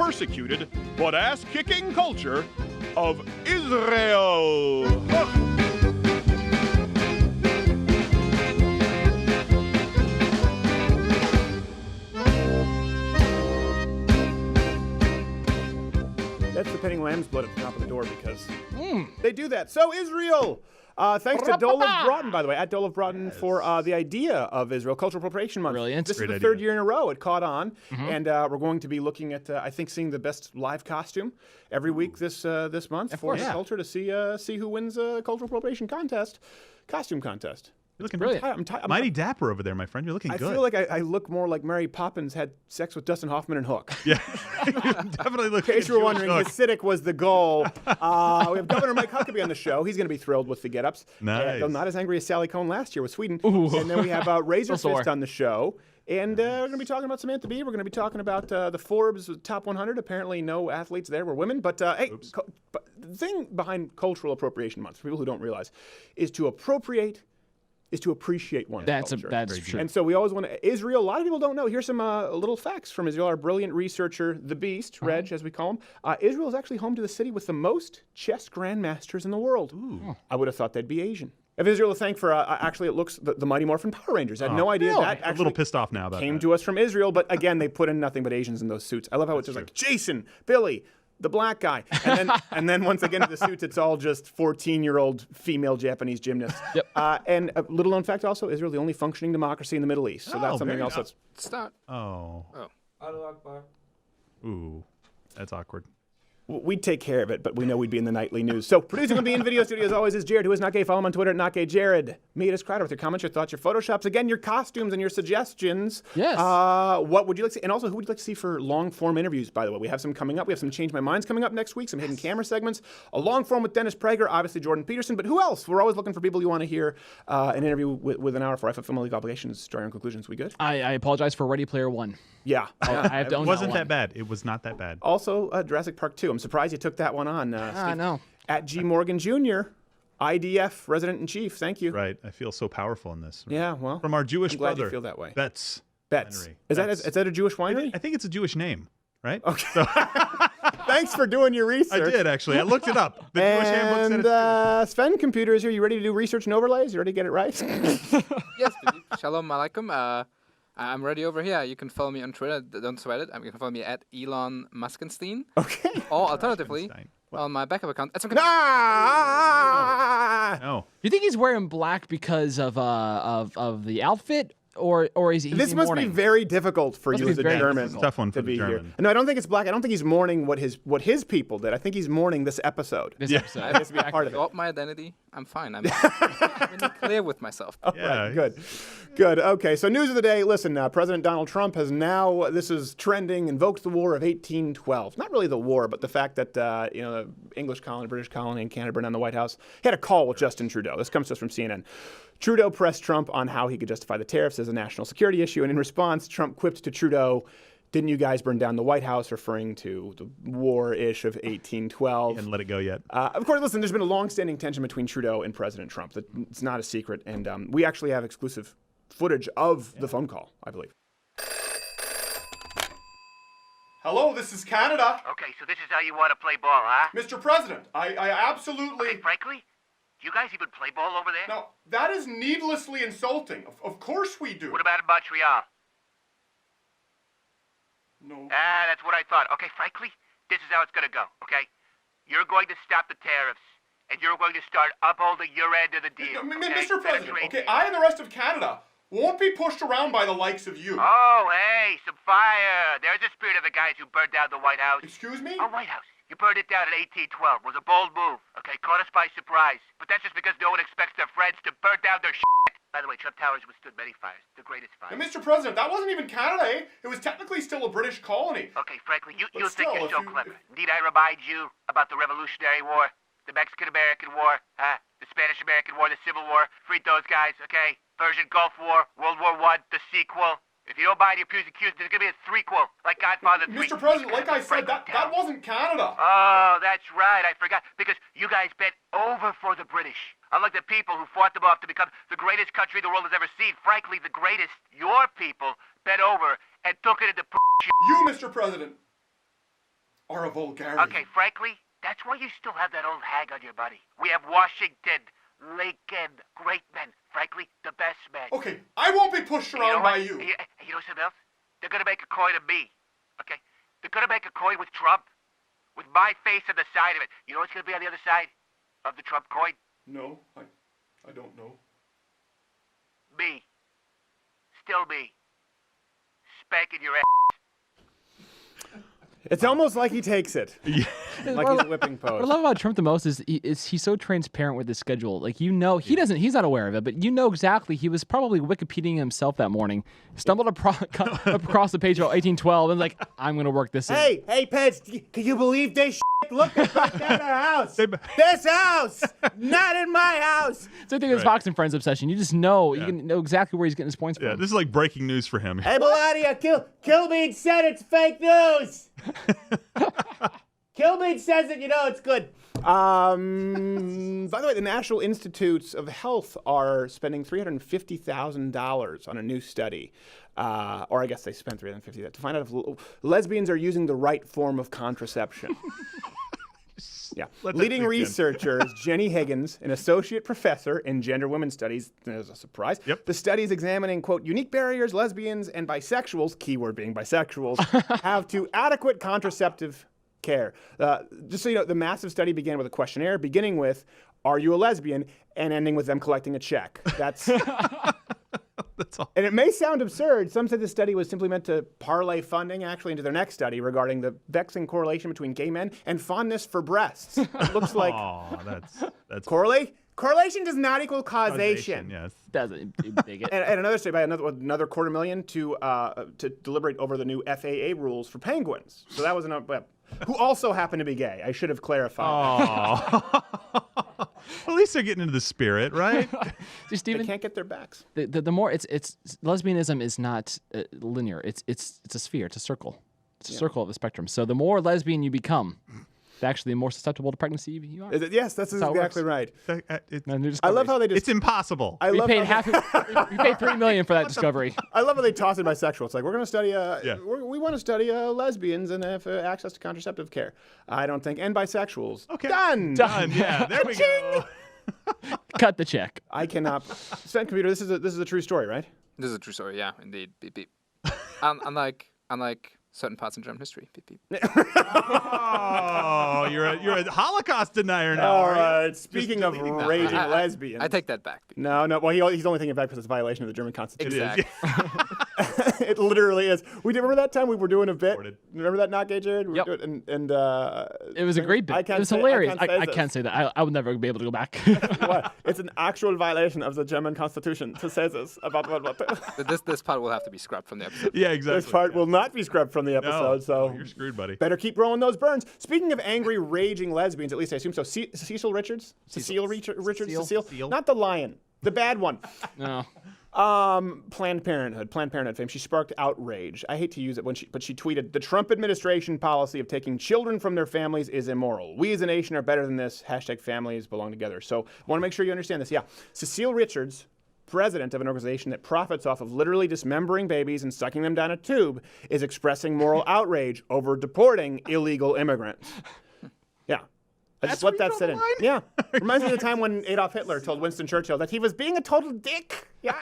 persecuted but ass-kicking culture of Israel. That's the pinning lamb's blood at the top of the door because they do that. So Israel! Thanks to Dolav Broughton, by the way, at Dolav Broughton for the idea of Israel Cultural Appropriation Month. Brilliant. This is the Great third idea. year in a row it caught on, and we're going to be looking at, I think, seeing the best live costume every week this month for the culture to see who wins a cultural appropriation costume contest. You're looking Brilliant. I'm mighty dapper over there, my friend. You're looking I good. feel like I look more like Mary Poppins had sex with Dustin Hoffman and Hook. Yeah, you definitely look. In case you were wondering, Hasidic was the goal. We have Governor Mike Huckabee on the show. He's going to be thrilled with the get-ups. Nice. Though not as angry as Sally Cohn last year with Sweden. And then we have RazorFist on the show. And we're going to be talking about Samantha Bee. We're going to be talking about the Forbes Top 100. Apparently no athletes there were women. But hey, but the thing behind Cultural Appropriation Month, for people who don't realize, is to appropriate is to appreciate one's culture. That's true. And so we always want to, Israel, a lot of people don't know. Here's some little facts from Israel. Our brilliant researcher, the Beast, Reg, as we call him. Israel is actually home to the city with the most chess grandmasters in the world. Ooh. I would have thought they'd be Asian. If Israel to thank for, actually it looks, the Mighty Morphin Power Rangers. I had no idea that actually a little pissed off now about came that. to us from Israel, but again, they put in nothing but Asians in those suits. I love how it's just like Jason, Billy, the black guy. And then once again, the suits, it's all just 14-year-old female Japanese gymnasts. Yep. And a little known fact also, Israel, the only functioning democracy in the Middle East. So that's something very else nice. that's... Start. Oh. Ooh, that's awkward. We'd take care of it, but we know we'd be in the nightly news. So producing with me in video studio as always is Jared, who is not gay. Follow him on Twitter at NotGayJared. Meet us, Crowder, with your comments, your thoughts, your photoshops. Again, your costumes and your suggestions. Yes. What would you like to see? And also, who would you like to see for long-form interviews, by the way? We have some coming up. We have some Change My Minds coming up next week, some hidden camera segments, a long-form with Dennis Prager, obviously Jordan Peterson. But who else? We're always looking for people you want to hear an interview with an hour for FF Family League Obligations. Story and conclusions. We good? I apologize for Ready Player One. Yeah. I have to own It wasn't that that bad. It was not that bad. Also, Jurassic Park 2. I'm surprised you took that one on, I Steve. know. At G. Morgan Jr., IDF, Resident-in-Chief. Thank you. Right. I feel so powerful in this. Yeah, well, From our Jewish I'm glad brother. you feel that way. Betts. Betts. Winery. Is Betts. that a Jewish winery? I think it's a Jewish name, right? Okay. Thanks for doing your I research. did, actually. I looked it up. The Jewish handbook said And it's Sven Computer is here. You ready to do research and overlays? You ready to get it right? Yes, baby. Shalom alaikum. I'm ready over here. You can follow me on Twitter. Don't sweat it. You can follow me at Elon Muskenstein. Okay. Or alternatively, on my backup account. It's okay. Ah! No. You think he's wearing black because of the outfit, or is he? This must be very difficult for you be as a very German It's a tough one for to the be here. German. No, I don't think it's black. I don't think he's mourning what his people did. I think he's mourning this episode. This episode. It has to be a part of it. Drop my identity. I'm fine. I'm really clear with myself. Yeah. Right, good. Okay, so news of the day. Listen, President Donald Trump has now, this is trending, invoked the War of 1812. Not really the war, but the fact that, the English colony, British colony, and Canada burned down the White House. He had a call with Justin Trudeau. This comes to us from CNN. Trudeau pressed Trump on how he could justify the tariffs as a national security issue, and in response, Trump quipped to Trudeau, "Didn't you guys burn down the White House?" referring to the war-ish of 1812. And let it go yet. Of course, listen, there's been a long-standing tension between Trudeau and President Trump. It's not a secret, and we actually have exclusive footage of the phone call, I believe. Hello, this is Canada. Okay, so this is how you want to play ball, huh? Mr. President, I absolutely... Okay, frankly, do you guys even play ball over there? Now, that is needlessly insulting. Of course we do. What about in Montreal? No. That's what I thought. Okay, frankly, this is how it's going to go, okay? You're going to stop the tariffs, and you're going to start upholding your end of the deal. Okay? Mr. President, Trade okay, deal. I and the rest of Canada won't be pushed around by the likes of you. Oh, hey, some fire. There's the spirit of the guys who burned down the White House. Excuse me? Oh, White House. You burned it down in 1812. It was a bold move. Okay, caught us by surprise. But that's just because no one expects their friends to burn down their shit. By the way, Trump Towers withstood many fires. The greatest fire. And Mr. President, that wasn't even Canada, eh? It was technically still a British colony. Okay, frankly, you But think still, you're so if you- clever. Need I remind you about the Revolutionary War? The Mexican-American War? The Spanish-American War? The Civil War? Freed those guys, okay? Persian Gulf War? World War I? The sequel? If you don't buy the Accused, there's gonna be a threequel, like Godfather 3. Mr. President, like I said, that wasn't Canada. Oh, that's right, I forgot. Because you guys bent over for the British. Unlike the people who fought them off to become the greatest country the world has ever seen, frankly, the greatest, your people bent over and took it into You, Mr. President, are a vulgarity. Okay, frankly, that's why you still have that old hag on your body. We have Washington, Lincoln, great men. Frankly, the best men. Okay, I won't be pushed around by you. You know something else? They're gonna make a coin of me. Okay? They're gonna make a coin with Trump, with my face on the side of it. You know what's gonna be on the other side of the Trump coin? No, I don't know. Me. Still me. Spanking your ass. It's almost like he takes it. Like he's whipping What I post. love about Trump the most is he's so transparent with his schedule. Like, he's not aware of it, but you know exactly. He was probably Wikipediaing himself that morning, stumbled across the page of 1812, and like, I'm gonna work this in. Hey, Peds, can you believe this shit? Look, it's right down our house. This house, not in my house. Same thing with Fox and Friends obsession. You just know, you can know exactly where he's getting his points Yeah, from. this is like breaking news for him. Hey, Melania, Kilbean said it's fake news. Kilbean says it, you know it's good. By the way, the National Institutes of Health are spending $350,000 on a new study. Or I guess they spent $350,000 to find out if lesbians are using the right form of contraception. Yeah. Leading researchers, Jenny Higgins, an associate professor in gender women's studies, there's a surprise. Yep. The study is examining, quote, unique barriers lesbians and bisexuals, keyword being bisexuals, have to adequate contraceptive care. Just so you know, the massive study began with a questionnaire, beginning with, are you a lesbian, and ending with them collecting a check. That's... That's all. And it may sound absurd. Some said the study was simply meant to parlay funding actually into their next study regarding the vexing correlation between gay men and fondness for breasts. It looks like That's correlation does not equal causation. Yes. Doesn't dig it. And another study by another $250,000 to deliberate over the new FAA rules for penguins. So that was who also happened to be gay. I should have clarified. Oh. At least they're getting into the spirit, right? See, They Steven, can't get their backs. the more it's lesbianism is not linear. It's a sphere. It's a circle. It's a circle of the spectrum. So the more lesbian you become, actually the more susceptible to pregnancy you are. Yes, that's how it exactly works. right. And they're I love how they just... It's impossible. I we love paid how we paid $3 million for that discovery. I love how they toss in bisexual. It's like, we're going to study, Yeah. we want to study lesbians and have access to contraceptive care. I don't think, and bisexuals. Okay. Done. Yeah, there we go. Cut the check. I cannot. Sven Computer, this is a true story, right? This is a true story, yeah, indeed. Beep, beep. Unlike certain parts in German history. Beep, beep. Oh, you're a Holocaust denier now. All aren't you? right. Speaking of raging lesbians. I take that back. Beep. No. Well, he's only thinking back because it's a violation of the German Constitution. Exactly. It literally is. Remember that time we were doing a bit? Recorded. Remember that not gay, Jared? We were Yep. doing, and It was a great bit. It was hilarious. I can't say that. I would never be able to go back. What? It's an actual violation of the German Constitution to say this about what. This part will have to be scrubbed from the episode. Yeah, exactly. This part will not be scrubbed from the episode, so No, you're screwed, buddy. better keep rolling those burns. Speaking of angry, raging lesbians, at least I assume so. Cecil Richards? Cecile Richards? Cecile? Not the lion. The bad one. No. Planned Parenthood fame. She sparked outrage. I hate to use it but she tweeted, the Trump administration policy of taking children from their families is immoral. We as a nation are better than this. #families belong together. So I want to make sure you understand this. Yeah. Cecile Richards, president of an organization that profits off of literally dismembering babies and sucking them down a tube, is expressing moral outrage over deporting illegal immigrants. Yeah. I just let that sit in. Yeah. Reminds me of the time when Adolf Hitler told Winston Churchill that he was being a total dick. Yeah.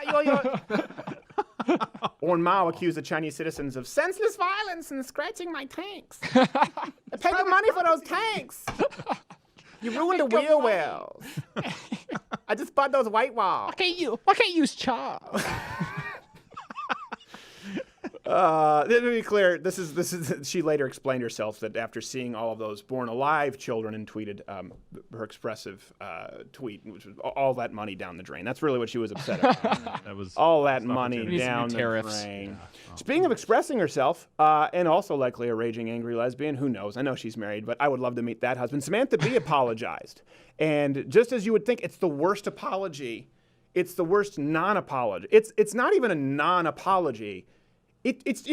Or when Mao accused the Chinese citizens of senseless violence and scratching my tanks. I paid the money for those tanks. You ruined the wheel wells. I just bought those white walls. Why can't you use Charles? To be clear, this is. She later explained herself that after seeing all of those born alive children and tweeted her expressive tweet, which was all that money down the drain. That's really what she was upset about. That was All that money opportunity. down Needs the to be tariffs. drain. Speaking of expressing herself, and also likely a raging angry lesbian, who knows? I know she's married, but I would love to meet that husband. Samantha Bee apologized, and just as you would think, it's the worst apology. It's the worst non-apology. It's not even a non-apology. It's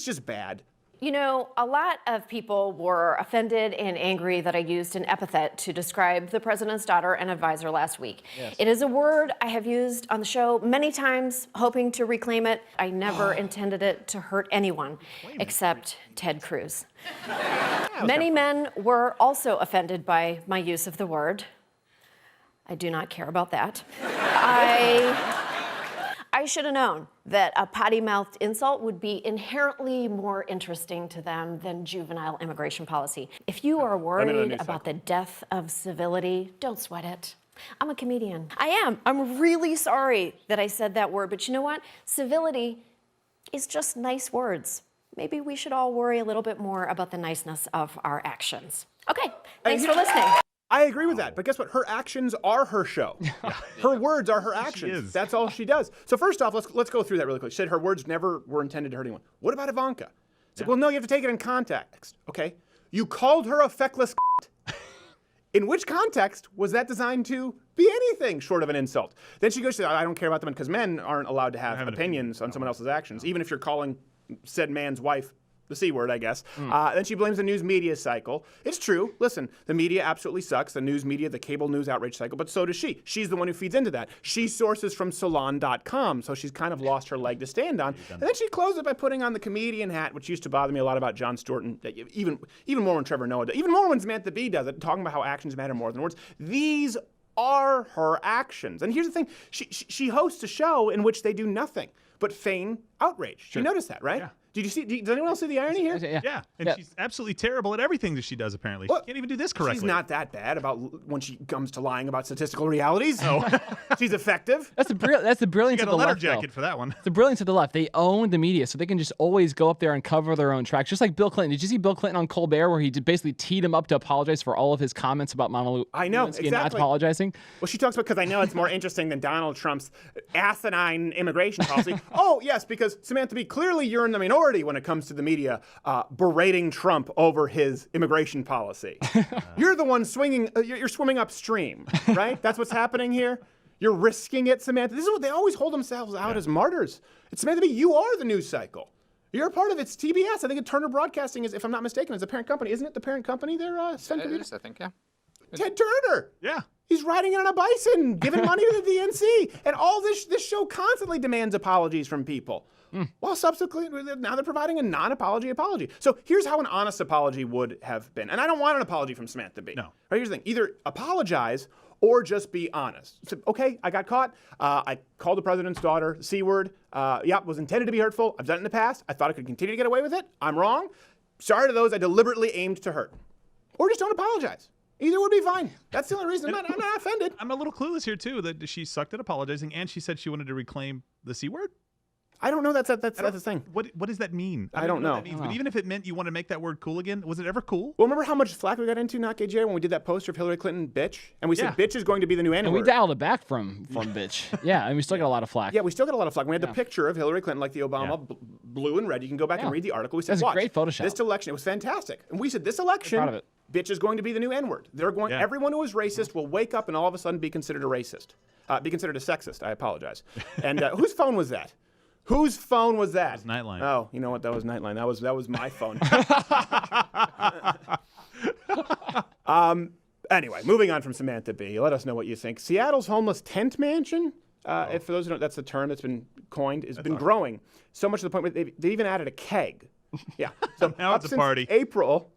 just bad. You know, a lot of people were offended and angry that I used an epithet to describe the president's daughter and advisor last week. Yes. It is a word I have used on the show many times, hoping to reclaim it. I never intended it to hurt anyone except Ted Cruz. Many men were also offended by my use of the word. I do not care about that. I should have known that a potty-mouthed insult would be inherently more interesting to them than juvenile immigration policy. If you are worried about the death of civility, don't sweat it. I'm a comedian. I am. I'm really sorry that I said that word, but you know what? Civility is just nice words. Maybe we should all worry a little bit more about the niceness of our actions. Okay, thanks for listening. I agree with that, but guess what? Her actions are her show. Her words are her actions. That's all she does. So first off, let's go through that really quick. She said her words never were intended to hurt anyone. What about Ivanka? It's like, well, no, you have to take it in context. Okay, you called her a feckless. In which context was that designed to be anything short of an insult? Then she goes, I don't care about them because men aren't allowed to have opinions on someone else's actions, even if you're calling said man's wife the C word, I guess. Then she blames the news media cycle. It's true. Listen, the media absolutely sucks. The news media, the cable news outrage cycle, but so does she. She's the one who feeds into that. She sources from salon.com, so she's kind of lost her leg to stand on. And then she closed it by putting on the comedian hat, which used to bother me a lot about Jon Stewart, and even more when Trevor Noah does. Even more when Samantha Bee does it, talking about how actions matter more than words. These are her actions. And here's the thing. She hosts a show in which they do nothing but feign outrage. You noticed that, right? Yeah. Did you see? Does anyone else see the irony here? Yeah, and she's absolutely terrible at everything that she does, apparently. She can't even do this correctly. She's not that bad about when she comes to lying about statistical realities. No. She's effective. That's the brilliance She got of a the letter left, jacket though. for that one. It's the brilliance of the left. They own the media, so they can just always go up there and cover their own tracks. Just like Bill Clinton. Did you see Bill Clinton on Colbert, where he basically teed him up to apologize for all of his comments about Monica I know, Lewinsky and not exactly. apologizing? Well, she talks about, because I know it's more interesting than Donald Trump's asinine immigration policy. Oh, yes, because Samantha Bee, clearly you're in the minority when it comes to the media berating Trump over his immigration policy. You're the one swinging, you're swimming upstream, right? That's what's happening here. You're risking it, Samantha. This is what they always hold themselves out as martyrs. It's Samantha Bee, you are the news cycle. You're a part of it. It's TBS. I think Turner Broadcasting is, if I'm not mistaken, is the parent company. Isn't it the parent company there, Sven? It is, I think, yeah. Ted Turner. Yeah. He's riding in on a bison, giving money to the DNC. And all this show constantly demands apologies from people. Well, subsequently, now they're providing a non-apology apology. So here's how an honest apology would have been. And I don't want an apology from Samantha Bee. No. Right, here's the thing. Either apologize or just be honest. So, okay, I got caught. I called the president's daughter C word. Was intended to be hurtful. I've done it in the past. I thought I could continue to get away with it. I'm wrong. Sorry to those I deliberately aimed to hurt. Or just don't apologize. Either would be fine. That's the only reason. I'm not offended. I'm a little clueless here, too, that she sucked at apologizing, and she said she wanted to reclaim the C word. I don't know. That's the thing. What does that mean? I don't know. What that means, but even if it meant you want to make that word cool again, was it ever cool? Well, remember how much flack we got into, Not Gay Jay, when we did that poster of Hillary Clinton, bitch? And we said bitch is going to be the new N-word. And we dialed it back from bitch. Yeah, and we still got a lot of flack. Yeah, we still got a lot of flack. We had the picture of Hillary Clinton, like the Obama blue and red. You can go back and read the article. We said, That's a watch, great Photoshop. this election, it was fantastic. And we said, this election, proud of it. bitch is going to be the new N-word. They're going. Everyone who is racist will wake up and all of a sudden be considered a racist. Be considered a sexist. I apologize. And whose phone was that? Whose phone was that? It was Nightline. Oh, you know what? That was Nightline. That was my phone. Anyway, moving on from Samantha Bee. Let us know what you think. Seattle's homeless tent mansion, if for those who don't, that's the term that's been coined, has been growing so much to the point where they even added a keg. Yeah. So Now it's a party. April,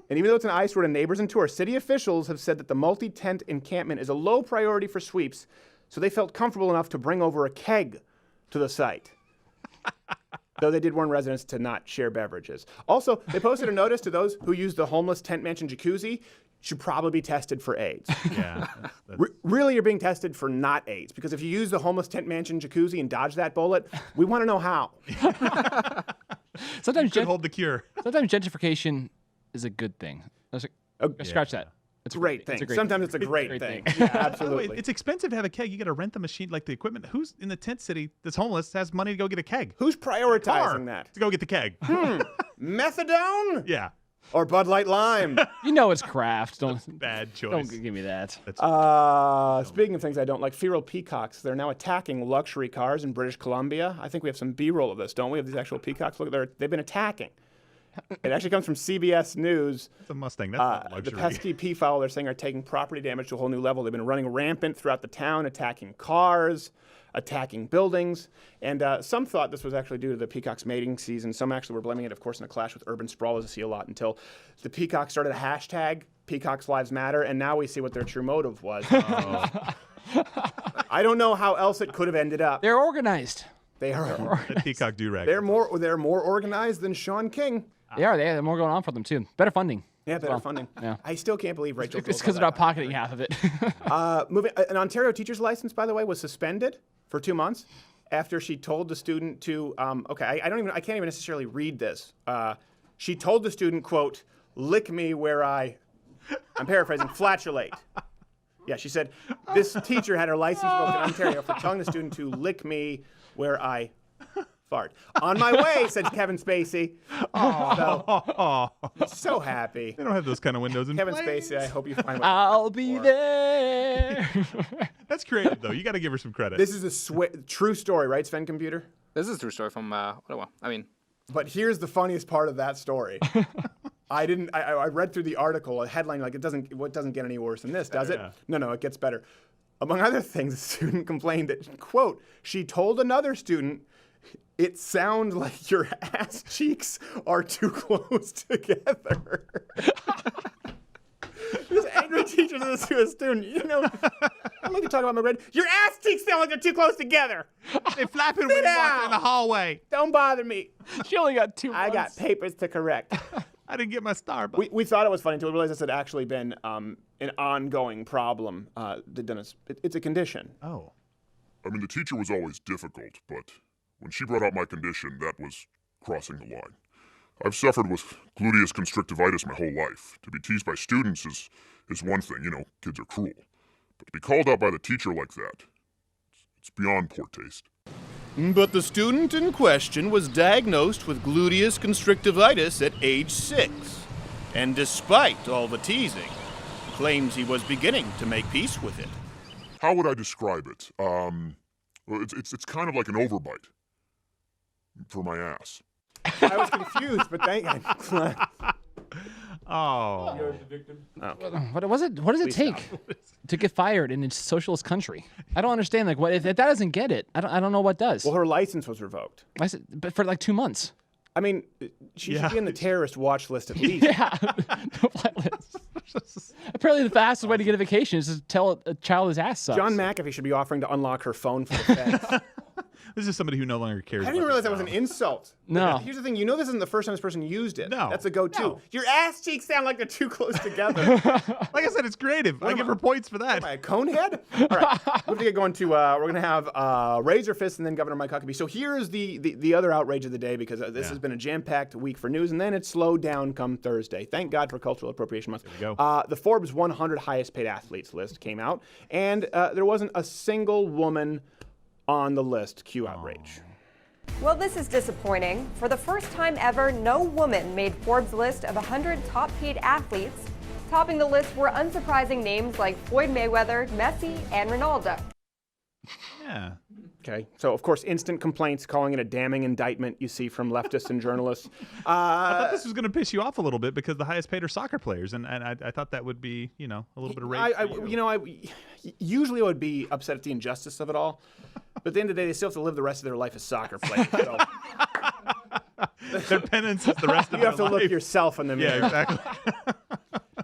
and even though it's an eyesore to neighbors and tourists, city officials have said that the multi-tent encampment is a low priority for sweeps, so they felt comfortable enough to bring over a keg to the site. Though they did warn residents to not share beverages. Also, they posted a notice to those who use the homeless tent mansion jacuzzi should probably be tested for AIDS. Yeah. Really, you're being tested for not AIDS, because if you use the homeless tent mansion jacuzzi and dodge that bullet, we want to know how. Sometimes hold the cure. Sometimes gentrification is a good thing. Scratch that. It's a great thing. Sometimes it's a great thing. Yeah, absolutely. It's expensive to have a keg. You got to rent the machine, like the equipment. Who's in the tent city that's homeless has money to go get a keg? Who's prioritizing Car that? to go get the keg. Methadone? Yeah. Or Bud Light Lime? You know it's craft. Bad choice. Don't give me that. Speaking of things I don't like, feral peacocks. They're now attacking luxury cars in British Columbia. I think we have some B-roll of this, don't we? Of these actual peacocks. Look, they've been attacking. It actually comes from CBS News. It's a Mustang. That's not The luxury. pesky peafowl, they're saying, are taking property damage to a whole new level. They've been running rampant throughout the town, attacking cars, attacking buildings. And some thought this was actually due to the peacock's mating season. Some actually were blaming it, of course, in a clash with urban sprawl, as I see a lot, until the peacock started a hashtag, Peacocks Lives Matter, and now we see what their true motive was. I don't know how else it could have ended up. They're organized. They are. That peacock do-rag. They're more organized than Sean King. They are. They have more going on for them too. Better funding. Yeah, better funding. Yeah. I still can't believe Rachel. It's because they're not pocketing half of it. An Ontario teacher's license, by the way, was suspended for 2 months after she told the student to. I can't even necessarily read this. She told the student, quote, "Lick me where I." I'm paraphrasing. Flatulate. Yeah, she said this teacher had her license revoked in Ontario for telling the student to lick me where I fart. On my way, said Kevin Spacey. So happy. They don't have those kind of windows in Kevin place. Spacey, I hope you find. I'll be there. That's creative, though. You got to give her some credit. This is a true story, right, Sven Computer? This is a true story from Ottawa. I mean, But here's the funniest part of that story. I read through the article, a headline like it doesn't get any worse than this, does it? Yeah. No, it gets better. Among other things, a student complained that, quote, she told another student, it sounds like your ass cheeks are too close together. This angry teacher says to a student, I'm going to talk about my red. Your ass cheeks sound like they're too close together. They flapping when you walk down. in the hallway. Don't bother me. She only got 2 months. I got papers to correct. I didn't get my Starbucks. We thought it was funny until we realized this had actually been an ongoing problem. It's a condition. Oh. I mean, the teacher was always difficult, but when she brought out my condition, that was crossing the line. I've suffered with gluteus constrictivitis my whole life. To be teased by students is one thing, kids are cruel. But to be called out by the teacher like that, it's beyond poor taste. But the student in question was diagnosed with gluteus constrictivitis at age 6. And despite all the teasing, claims he was beginning to make peace with it. How would I describe it? Well, it's kind of like an overbite for my ass. I was confused, but thank you. Oh. What does it take to get fired in a socialist country? I don't understand. Like, what if that doesn't get it? I don't know what does. Well, her license was revoked. I said, but for like 2 months. I mean, she should be in the terrorist watch list at least. Yeah. Apparently, the fastest way to get a vacation is to tell a child his ass sucks. John McAfee should be offering to unlock her phone for the feds. This is somebody who no longer cares. I didn't even realize that was an insult. No. Here's the thing. This isn't the first time this person used it. No. That's a go-to. No. Your ass cheeks sound like they're too close together. Like I said, it's creative. I give her points for that. Am I a conehead? All right. We have to get going to, we're going to have RazorFist and then Governor Mike Huckabee. So here's the other outrage of the day, because this has been a jam-packed week for news, and then it slowed down come Thursday. Thank God for Cultural Appropriation Month. There we go. The Forbes 100 highest paid athletes list came out, and there wasn't a single woman on the list. Cue outrage. Well, this is disappointing. For the first time ever, no woman made Forbes' list of 100 top-paid athletes. Topping the list were unsurprising names like Floyd Mayweather, Messi, and Ronaldo. Yeah. Okay, so of course, instant complaints calling it a damning indictment you see from leftists and journalists. I thought this was going to piss you off a little bit because the highest paid are soccer players, and I thought that would be, a little bit of rage for you. Usually I would be upset at the injustice of it all, but at the end of the day, they still have to live the rest of their life as soccer players. So. Their penance is the rest of You their have to life. look yourself in the mirror. Yeah, exactly.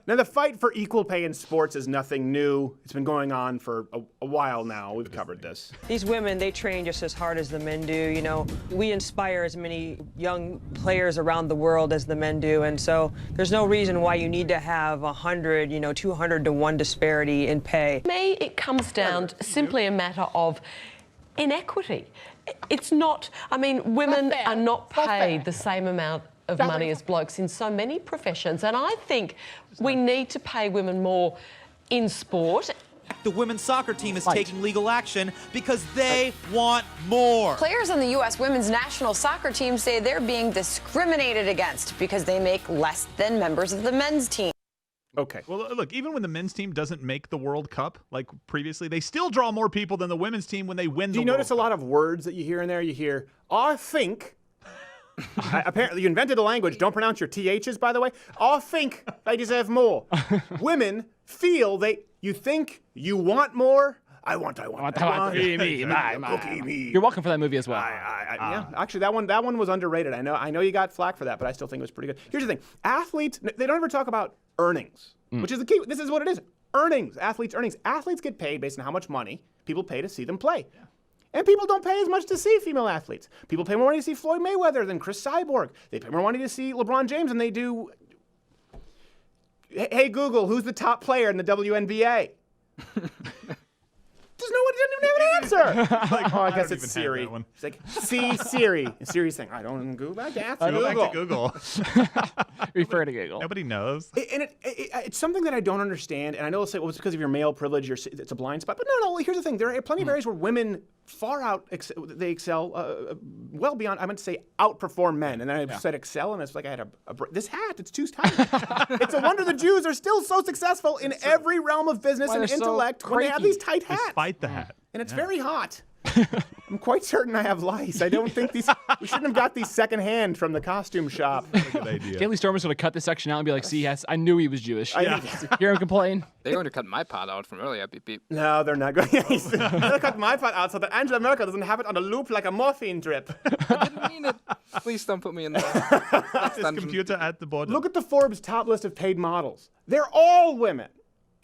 Now, the fight for equal pay in sports is nothing new. It's been going on for a while now. We've covered this. These women, they train just as hard as the men do. We inspire as many young players around the world as the men do, and so there's no reason why you need to have 100, 200 to 1 disparity in pay. For me, it comes down to simply a matter of inequity. It's not, women are not paid the same amount of money as blokes in so many professions, and I think we need to pay women more in sport. The women's soccer team is taking legal action because they want more. Players on the U.S. women's national soccer team say they're being discriminated against because they make less than members of the men's team. Okay. Well, look, even when the men's team doesn't make the World Cup like previously, they still draw more people than the women's team when they win the World Cup. Do you notice a lot of words that you hear in there? You hear, I think. Apparently, you invented a language. Don't pronounce your THs, by the way. I think they deserve more. Women feel you think you want more. I want. Me. You're welcome for that movie as well. Yeah, actually, that one was underrated. I know you got flack for that, but I still think it was pretty good. Here's the thing: athletes, they don't ever talk about earnings, which is the key. This is what it is: earnings. Athletes' earnings. Athletes get paid based on how much money people pay to see them play. Yeah. And people don't pay as much to see female athletes. People pay more money to see Floyd Mayweather than Chris Cyborg. They pay more money to see LeBron James than they do. Hey Google, who's the top player in the WNBA? No one didn't even have an answer. Like, I guess it's Siri. It's like, see Siri. And Siri's saying, I don't go back to Google. Go back to Google. Refer to Google. Nobody knows. And it's something that I don't understand. And I know they'll say, well, it's because of your male privilege. It's a blind spot. But no. Here's the thing. There are plenty of areas where women far out, they excel well beyond, I meant to say outperform men. And then I said excel, and it's like I had this hat, it's too tight. It's a wonder the Jews are still so successful in every realm of business and intellect when they have these tight hats. Despite the hat. And it's very hot. I'm quite certain I have lice. I don't think we shouldn't have got these secondhand from the costume shop. That's a good idea. Daily Stormer's going to cut this section out and be like, see, yes, I knew he was Jewish. Hear him complain. They're going to cut my part out from earlier. Beep, beep. No, they're not going to. They're going to cut my part out so that Angela Merkel doesn't have it on a loop like a morphine drip. I didn't mean it. Please don't put me in the His computer at the border. Look at the Forbes top list of paid models. They're all women.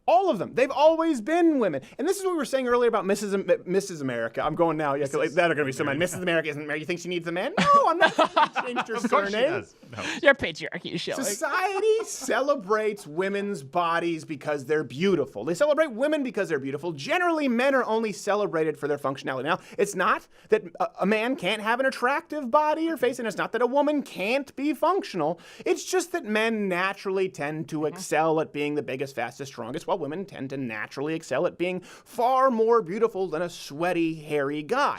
All of them. They've always been women. And this is what we were saying earlier about Mrs. America. I'm going now. Yeah, that are going to be so mad. Mrs. America isn't married. You think she needs a man? No, I'm not. She changed her surname. No. Your patriarchy is showing. Society celebrates women's bodies because they're beautiful. They celebrate women because they're beautiful. Generally, men are only celebrated for their functionality. Now, it's not that a man can't have an attractive body or face, and it's not that a woman can't be functional. It's just that men naturally tend to excel at being the biggest, fastest, strongest, while women tend to naturally excel at being far more beautiful than a sweaty, hairy guy.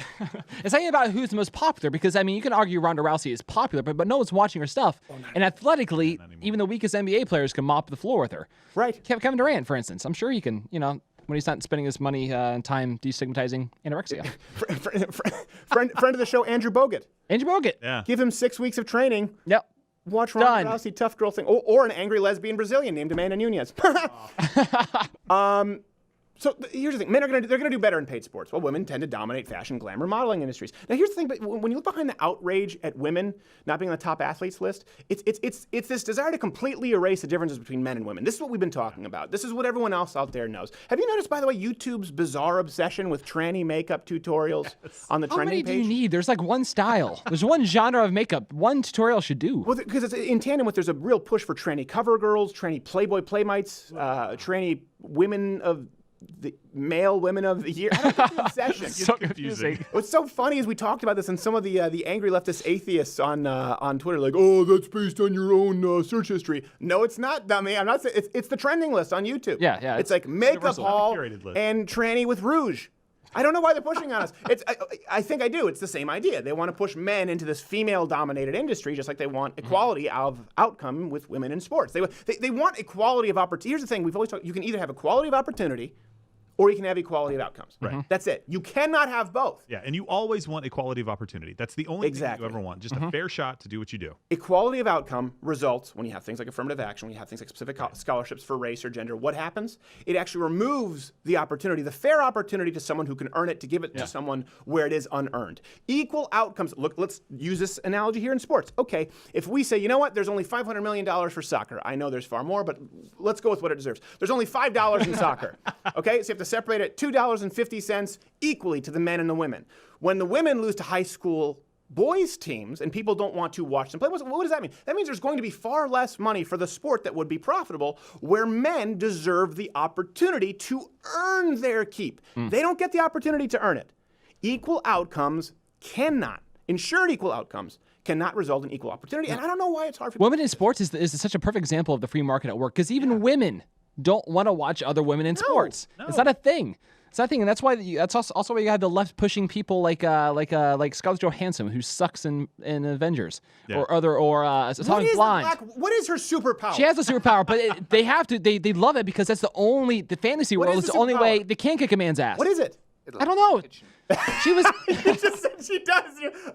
It's not even about who's the most popular, because, I mean, you can argue Ronda Rousey is popular, but no one's watching her stuff. And athletically, even the weakest NBA players can mop the floor with her. Right. Kevin Durant, for instance. I'm sure he can, when he's not spending his money and time destigmatizing anorexia. Friend of the show, Andrew Bogut. Andrew Bogut. Yeah. Give him 6 weeks of training. Yep. Watch Ronda Rousey tough girl thing, or an angry lesbian Brazilian named Amanda Nunes. So here's the thing: men are they're gonna do better in paid sports. Well, women tend to dominate fashion, glamour, modeling industries. Now, here's the thing: but when you look behind the outrage at women not being on the top athletes list, it's this desire to completely erase the differences between men and women. This is what we've been talking about. This is what everyone else out there knows. Have you noticed, by the way, YouTube's bizarre obsession with tranny makeup tutorials on the trending page? How many do you need? There's like one style. There's one genre of makeup. One tutorial should do. Well, because it's in tandem with there's a real push for tranny cover girls, tranny Playboy playmates, tranny women of the male women of the year. I don't get the obsession. It's so confusing. What's so funny is we talked about this in some of the angry leftist atheists on Twitter, like, oh, that's based on your own search history. No, it's not, dummy. I'm not saying it's the trending list on YouTube. Yeah. It's like makeup haul and tranny with rouge. I don't know why they're pushing on us. I think I do. It's the same idea. They want to push men into this female-dominated industry, just like they want equality of outcome with women in sports. They want equality of opportunity. Here's the thing: we've always talked. You can either have equality of opportunity, or you can have equality of outcomes. Right. That's it. You cannot have both. Yeah, and you always want equality of opportunity. That's the only thing you ever want. Just a fair shot to do what you do. Equality of outcome results when you have things like affirmative action, when you have things like specific scholarships for race or gender. What happens? It actually removes the opportunity, the fair opportunity to someone who can earn it, to give it to someone where it is unearned. Equal outcomes. Look, let's use this analogy here in sports. Okay, if we say, you know what, there's only $500 million for soccer. I know there's far more, but let's go with what it deserves. There's only $5 in soccer. Okay, so you have to separate it $2.50 equally to the men and the women. When the women lose to high school boys teams and people don't want to watch them play, what does that mean? That means there's going to be far less money for the sport that would be profitable, where men deserve the opportunity to earn their keep. They don't get the opportunity to earn it. Equal outcomes ensured equal outcomes cannot result in equal opportunity, and I don't know why it's hard for women in sports is such a perfect example of the free market at work, because even women don't want to watch other women in sports. No. It's not a thing. It's not a thing, and that's why that's also why you have the left pushing people like Scarlett Johansson, who sucks in Avengers, or Atomic Blonde. What is her superpower? She has a superpower, but they love it because that's the fantasy world is the only way they can kick a man's ass. What is it? I don't know. She was. You just said she does.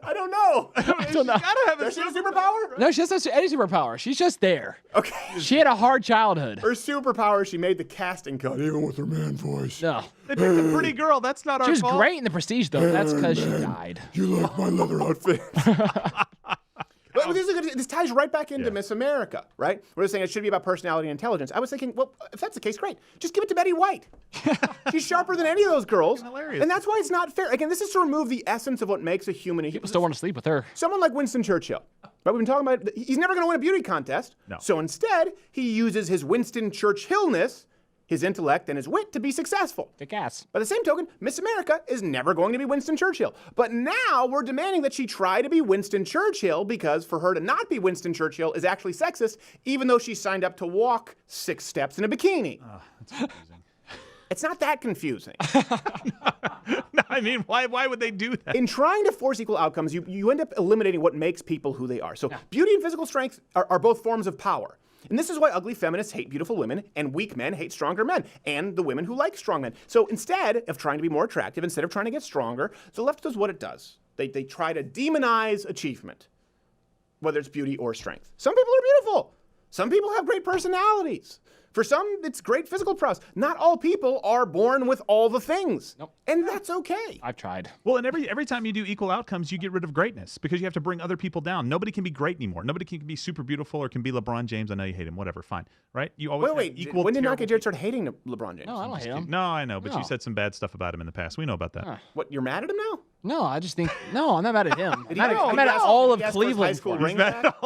I don't know. I don't know. Does she have a superpower? No, she doesn't have any superpower. She's just there. Okay. She had a hard childhood. Her superpower, she made the casting cut, even with her man voice. No. They picked a pretty girl. That's not She our was fault. great in The Prestige, though. That's because she died. You like my leather outfit? But this ties right back into Miss America, right? We're just saying it should be about personality and intelligence. I was thinking, well, if that's the case, great. Just give it to Betty White. She's sharper than any of those girls. Hilarious. And that's why it's not fair. Again, this is to remove the essence of what makes a human a human. People still want to sleep with her. Someone like Winston Churchill. Right? We've been talking about, he's never going to win a beauty contest. No. So instead, he uses his Winston Churchillness, his intellect and his wit to be successful. Kick ass. By the same token, Miss America is never going to be Winston Churchill. But now we're demanding that she try to be Winston Churchill because for her to not be Winston Churchill is actually sexist, even though she signed up to walk 6 steps in a bikini. That's confusing. It's not that confusing. No, I mean, why would they do that? In trying to force equal outcomes, you end up eliminating what makes people who they are. So beauty and physical strength are both forms of power. And this is why ugly feminists hate beautiful women and weak men hate stronger men and the women who like strong men. So instead of trying to be more attractive, instead of trying to get stronger, the left does what it does. They try to demonize achievement, whether it's beauty or strength. Some people are beautiful. Some people have great personalities. For some, it's great physical prowess. Not all people are born with all the things. Nope. And that's okay. I've tried. Well, and every time you do equal outcomes, you get rid of greatness because you have to bring other people down. Nobody can be great anymore. Nobody can be super beautiful or can be LeBron James. I know you hate him. Whatever, fine. Right? You always Wait. equal. When did Knock Jared start hating LeBron James? No, I don't hate him. No, I know, but No. you said some bad stuff about him in the past. We know about that. What, you're mad at him now? No, I just think no. I'm not mad at him. Did I'm he- mad at all of Did he ask for his Cleveland. high school for it. ring back?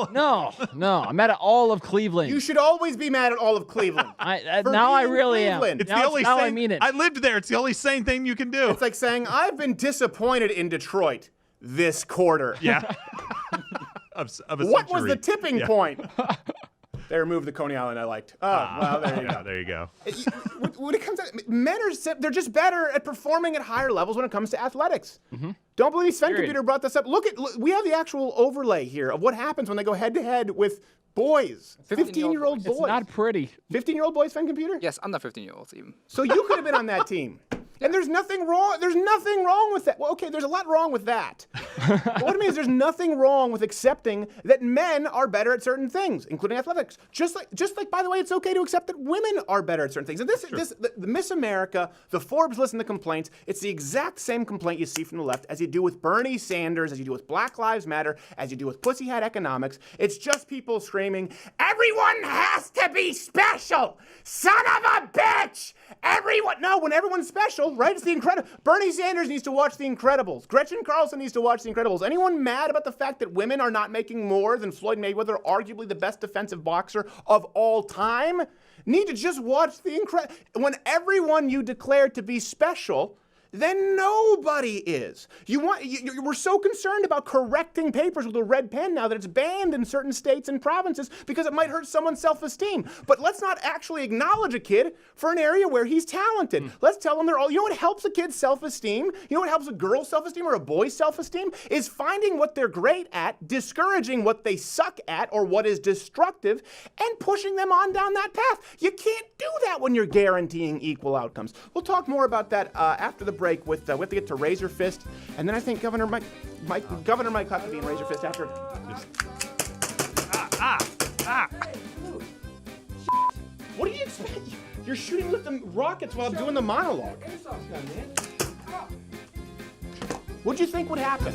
No, I'm mad at all of Cleveland. You should always be mad at all of Cleveland. For now I being really am. Cleveland. It's Now the it's- only now I sane, mean it. I lived there. It's the only sane thing you can do. It's like saying, I've been disappointed in Detroit this quarter. Yeah. of a What was century. the tipping point? They removed the Coney Island I liked. Oh, well, there you go. There you go. When it comes to men, they're just better at performing at higher levels when it comes to athletics. Don't believe Sven Period. Computer brought this up. Look, we have the actual overlay here of what happens when they go head to head with boys, 15-year-old boys. It's not pretty. 15-year-old boys, Sven Computer? Yes, under 15-year-olds even. So you could have been on that team. And there's nothing wrong. There's nothing wrong with that. Well, okay, there's a lot wrong with that. But what I mean is there's nothing wrong with accepting that men are better at certain things, including athletics. Just like, by the way, it's okay to accept that women are better at certain things. And the Miss America, the Forbes list and the complaints, it's the exact same complaint you see from the left as you do with Bernie Sanders, as you do with Black Lives Matter, as you do with Pussy Hat Economics. It's just people screaming, everyone has to be special! Son of a bitch! No, when everyone's special, right? It's The Incredibles. Bernie Sanders needs to watch The Incredibles. Gretchen Carlson needs to watch The Incredibles. Anyone mad about the fact that women are not making more than Floyd Mayweather, arguably the best defensive boxer of all time, need to just watch The Incredibles. When everyone you declare to be special, then nobody is. We're so concerned about correcting papers with a red pen now that it's banned in certain states and provinces because it might hurt someone's self-esteem. But let's not actually acknowledge a kid for an area where he's talented. Let's tell them you know what helps a kid's self-esteem? You know what helps a girl's self-esteem or a boy's self-esteem? Is finding what they're great at, discouraging what they suck at or what is destructive, and pushing them on down that path. You can't do that when you're guaranteeing equal outcomes. We'll talk more about that after the break. We have to get to RazorFist, and then I think Governor Mike Huckabee and RazorFist after. What do you expect? You're shooting with the rockets while I'm doing the monologue. What'd you think would happen?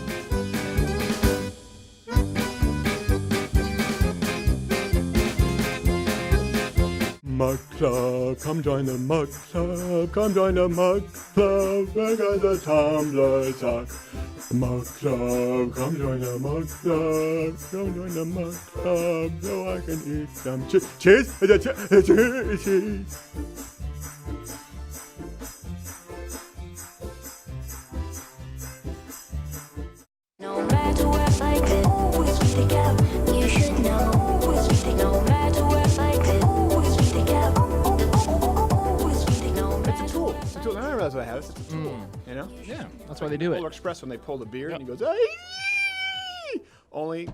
Mug Club, come join the Mug Club, come join the Mug Club, because the tumblers suck. Mug Club, come join the Mug Club, come join the Mug Club, so I can eat some cheese. Cheese! No matter what like this, always be together. You should know. Always be together. No matter what like this, always be together. Always be together. It's a tool. It's a tool. I don't realize what I have. It's a tool. You know? Yeah, that's why they do it. Polar Express when they pull the beard and he goes, "Aye!" Only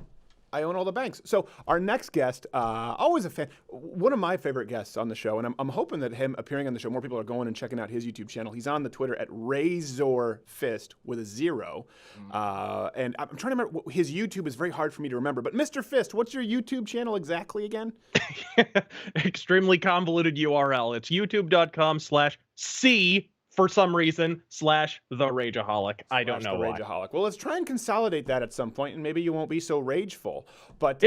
I own all the banks. So our next guest, always a fan, one of my favorite guests on the show, and I'm hoping that him appearing on the show, more people are going and checking out his YouTube channel. He's on the Twitter at RazorFist with a 0. And I'm trying to remember, his YouTube is very hard for me to remember. But Mr. Fist, what's your YouTube channel exactly again? Extremely convoluted URL. It's youtube.com/C for some reason /the Rageaholic. I don't know why. Rageaholic. Well, let's try and consolidate that at some point, and maybe you won't be so rageful. But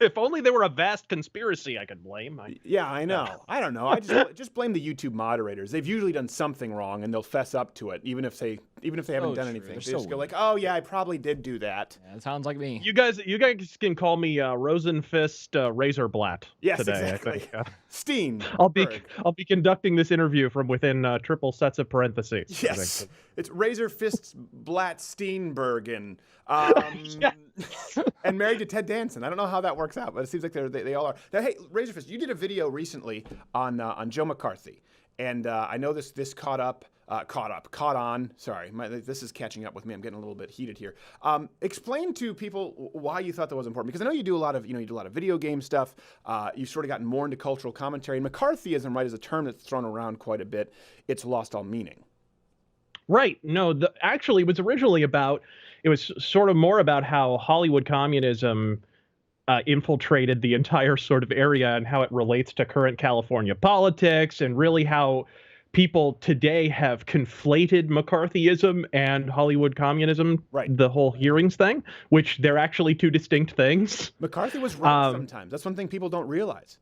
if only there were a vast conspiracy I could blame. Yeah, I know. I don't know. I just blame the YouTube moderators. They've usually done something wrong, and they'll fess up to it, even if they haven't done anything. They just go like, "Oh yeah, I probably did do that." Yeah, it sounds like me. You guys can call me RazorFist Razorblatt yes, today. Exactly. I think. Steen. I'll be conducting this interview from within triple sets of parentheses. Yes, it's RazorFist Blatt Steenbergen, and married to Ted Danson. I don't know how that works out, but it seems like they all are. Now, hey, RazorFist, you did a video recently on Joe McCarthy, and I know this caught on. Sorry, this is catching up with me. I'm getting a little bit heated here. Explain to people why you thought that was important, because I know you do a lot of video game stuff. You've sort of gotten more into cultural commentary, and McCarthyism, right, is a term that's thrown around quite a bit. It's lost all meaning. Right. No, actually, it was originally it was sort of more about how Hollywood communism infiltrated the entire sort of area and how it relates to current California politics, and really how people today have conflated McCarthyism and Hollywood communism, right? The whole hearings thing, which they're actually two distinct things. McCarthy was right sometimes. That's one thing people don't realize.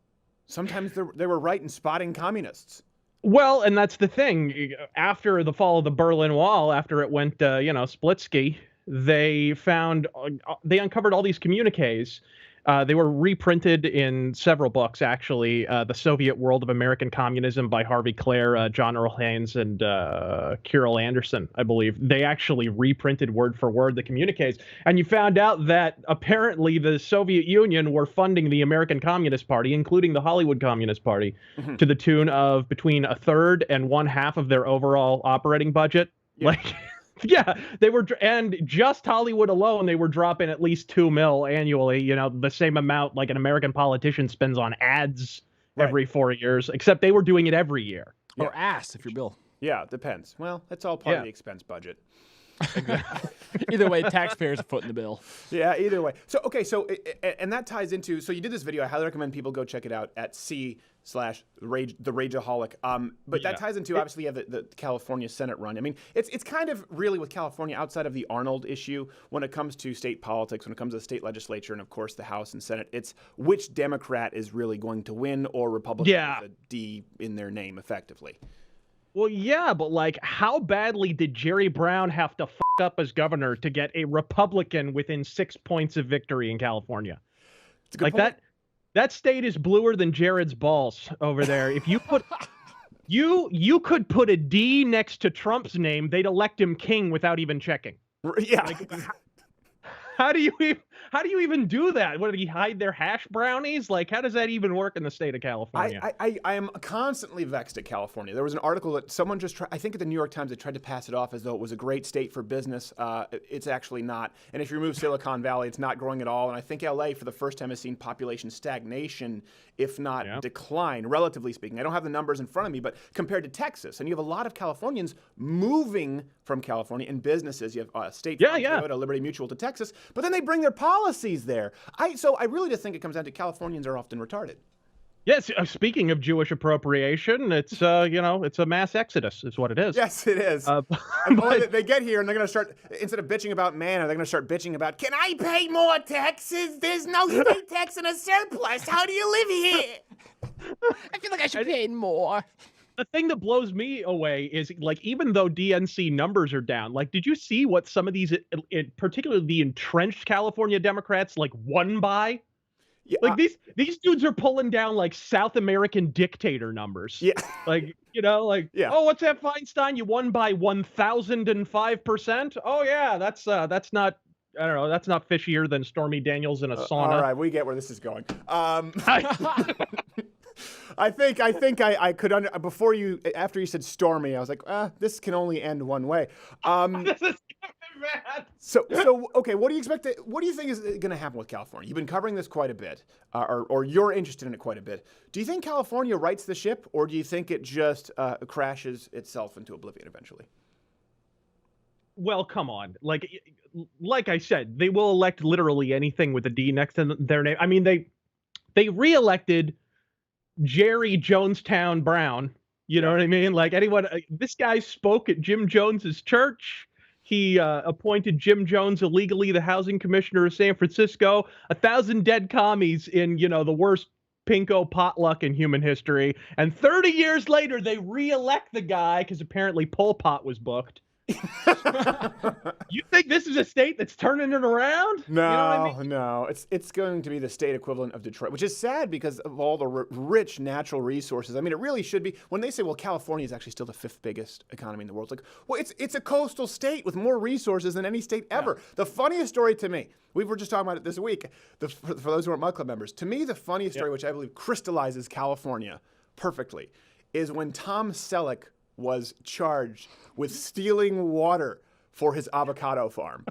Sometimes they were right in spotting communists. Well, and that's the thing. After the fall of the Berlin Wall, after it went, Splitsky, they uncovered all these communiques. They were reprinted in several books, actually. The Soviet World of American Communism by Harvey Clare, John Earl Haynes, and Kirill Anderson, I believe. They actually reprinted word for word the communiques. And you found out that apparently the Soviet Union were funding the American Communist Party, including the Hollywood Communist Party, to the tune of between 1/3 and 1/2 of their overall operating budget. Yeah. Yeah, they were, and just Hollywood alone, they were dropping at least $2 million annually. The same amount like an American politician spends on ads every 4 years, except they were doing it every year. Or ass, if you're Bill. Yeah, it depends. Well, that's all part of the expense budget. Either way, taxpayers are footing the bill. Yeah, either way. So, okay, and that ties into, so you did this video. I highly recommend people go check it out at C/the Rageaholic. But that ties into, obviously, you have the California Senate run. I mean, it's kind of really with California, outside of the Arnold issue, when it comes to state politics, when it comes to the state legislature, and of course the House and Senate, it's which Democrat is really going to win, or Republican with a D in their name, effectively. Well, yeah, but how badly did Jerry Brown have to f*** up as governor to get a Republican within 6 points of victory in California? It's a good point. That state is bluer than Jared's balls over there. If you put you could put a D next to Trump's name, they'd elect him king without even checking. Yeah. How do you even do that? What, did he hide their hash brownies? How does that even work in the state of California? I am constantly vexed at California. There was an article that someone just tried, I think at the New York Times, they tried to pass it off as though it was a great state for business. It's actually not. And if you remove Silicon Valley, it's not growing at all. And I think LA, for the first time, has seen population stagnation, if not decline, relatively speaking. I don't have the numbers in front of me, but compared to Texas, and you have a lot of Californians moving from California in businesses. You have State Farm, Toyota, Liberty Mutual to Texas, but then they bring their policies there. So I really just think it comes down to Californians are often retarded. Yes, speaking of Jewish appropriation, it's it's a mass exodus, is what it is. Yes, it is. They get here and they're going to start, instead of bitching about manna, they're going to start bitching about, can I pay more taxes? There's no state tax and a surplus. How do you live here? I feel like I should pay more. The thing that blows me away is, even though DNC numbers are down, did you see what some of these, particularly the entrenched California Democrats, won by? Yeah, these dudes are pulling down South American dictator numbers. Yeah. Oh, what's that, Feinstein? You won by 1,005%? Oh yeah, that's not, I don't know, that's not fishier than Stormy Daniels in a sauna. All right, we get where this is going. I think I could after you said Stormy, I was like, this can only end one way. This is So okay, what do you expect? What do you think is going to happen with California? You've been covering this quite a bit, or you're interested in it quite a bit. Do you think California rights the ship, or do you think it just crashes itself into oblivion eventually? Well, come on. Like I said, they will elect literally anything with a D next to their name. I mean, they re-elected Jerry Jonestown Brown. You know what I mean? Like anyone, this guy spoke at Jim Jones's church. He appointed Jim Jones illegally the housing commissioner of San Francisco. 1,000 dead commies in, the worst pinko potluck in human history. And 30 years later, they re-elect the guy because apparently Pol Pot was booked. You think this is a state that's turning it around? No, no. It's going to be the state equivalent of Detroit, which is sad because of all the rich natural resources. I mean, it really should be. When they say, well, California is actually still the 5th biggest economy in the world, it's like, well, it's a coastal state with more resources than any state ever. The funniest story to me, we were just talking about it this week, for those who aren't Mud Club members, to me, the funniest story, which I believe crystallizes California perfectly, is when Tom Selleck was charged with stealing water for his avocado farm.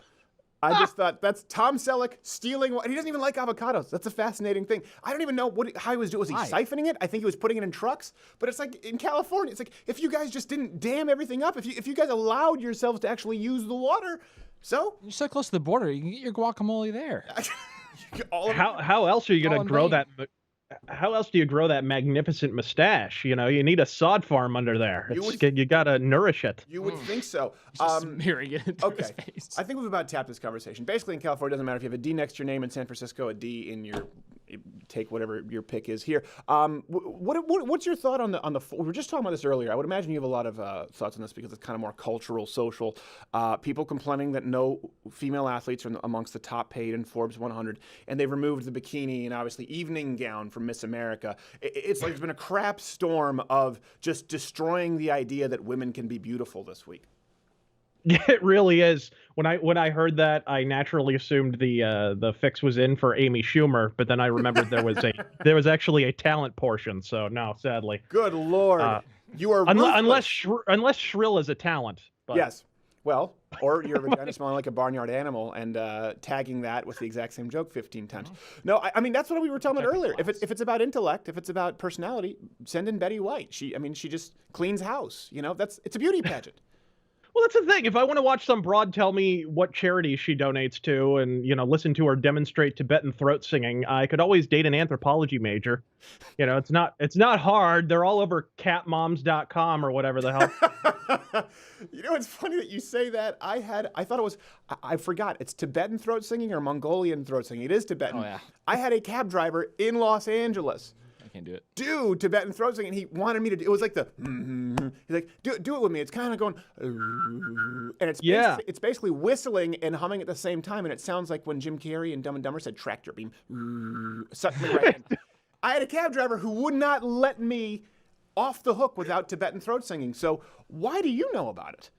I just thought, that's Tom Selleck stealing water. He doesn't even like avocados. That's a fascinating thing. I don't even know how he was doing. Was he siphoning it? I think he was putting it in trucks. But it's like in California, it's like if you guys just didn't dam everything up, if you guys allowed yourselves to actually use the water, so you're so close to the border, you can get your guacamole there. How else are you going to grow that? How else do you grow that magnificent mustache? You need a sod farm under there. You got to nourish it. You would think so. Smearing it into his face. I think we've about tapped this conversation. Basically, in California, it doesn't matter if you have a D next to your name in San Francisco, a D in your take whatever your pick is here. What's your thought on the? We were just talking about this earlier. I would imagine you have a lot of thoughts on this because it's kind of more cultural, social. People complaining that no female athletes are amongst the top paid in Forbes 100, and they've removed the bikini and obviously evening gown from Miss America. It's like there's been a crap storm of just destroying the idea that women can be beautiful this week. It really is. When I heard that, I naturally assumed the fix was in for Amy Schumer, but then I remembered there was actually a talent portion. So no, sadly. Good Lord, you are unless Shrill is a talent. But. Yes. Well, or your vagina smelling like a barnyard animal and tagging that with the exact same joke 15 times. No, I mean that's what we were talking about earlier. If it's about intellect, if it's about personality, send in Betty White. She just cleans house. It's a beauty pageant. Well, that's the thing. If I want to watch some broad tell me what charities she donates to and, listen to her demonstrate Tibetan throat singing, I could always date an anthropology major. It's not hard. They're all over catmoms.com or whatever the hell. It's funny that you say that. I thought it was, I forgot. It's Tibetan throat singing or Mongolian throat singing. It is Tibetan. Oh, yeah. I had a cab driver in Los Angeles. Can't do it. Do Tibetan throat singing, and he wanted me to do it. Was like the he's like, do it with me. It's kind of going and it's basically whistling and humming at the same time, and it sounds like when Jim Carrey in Dumb and Dumber said tractor beam. Sucked me right in. I had a cab driver who would not let me off the hook without Tibetan throat singing. So why do you know about it?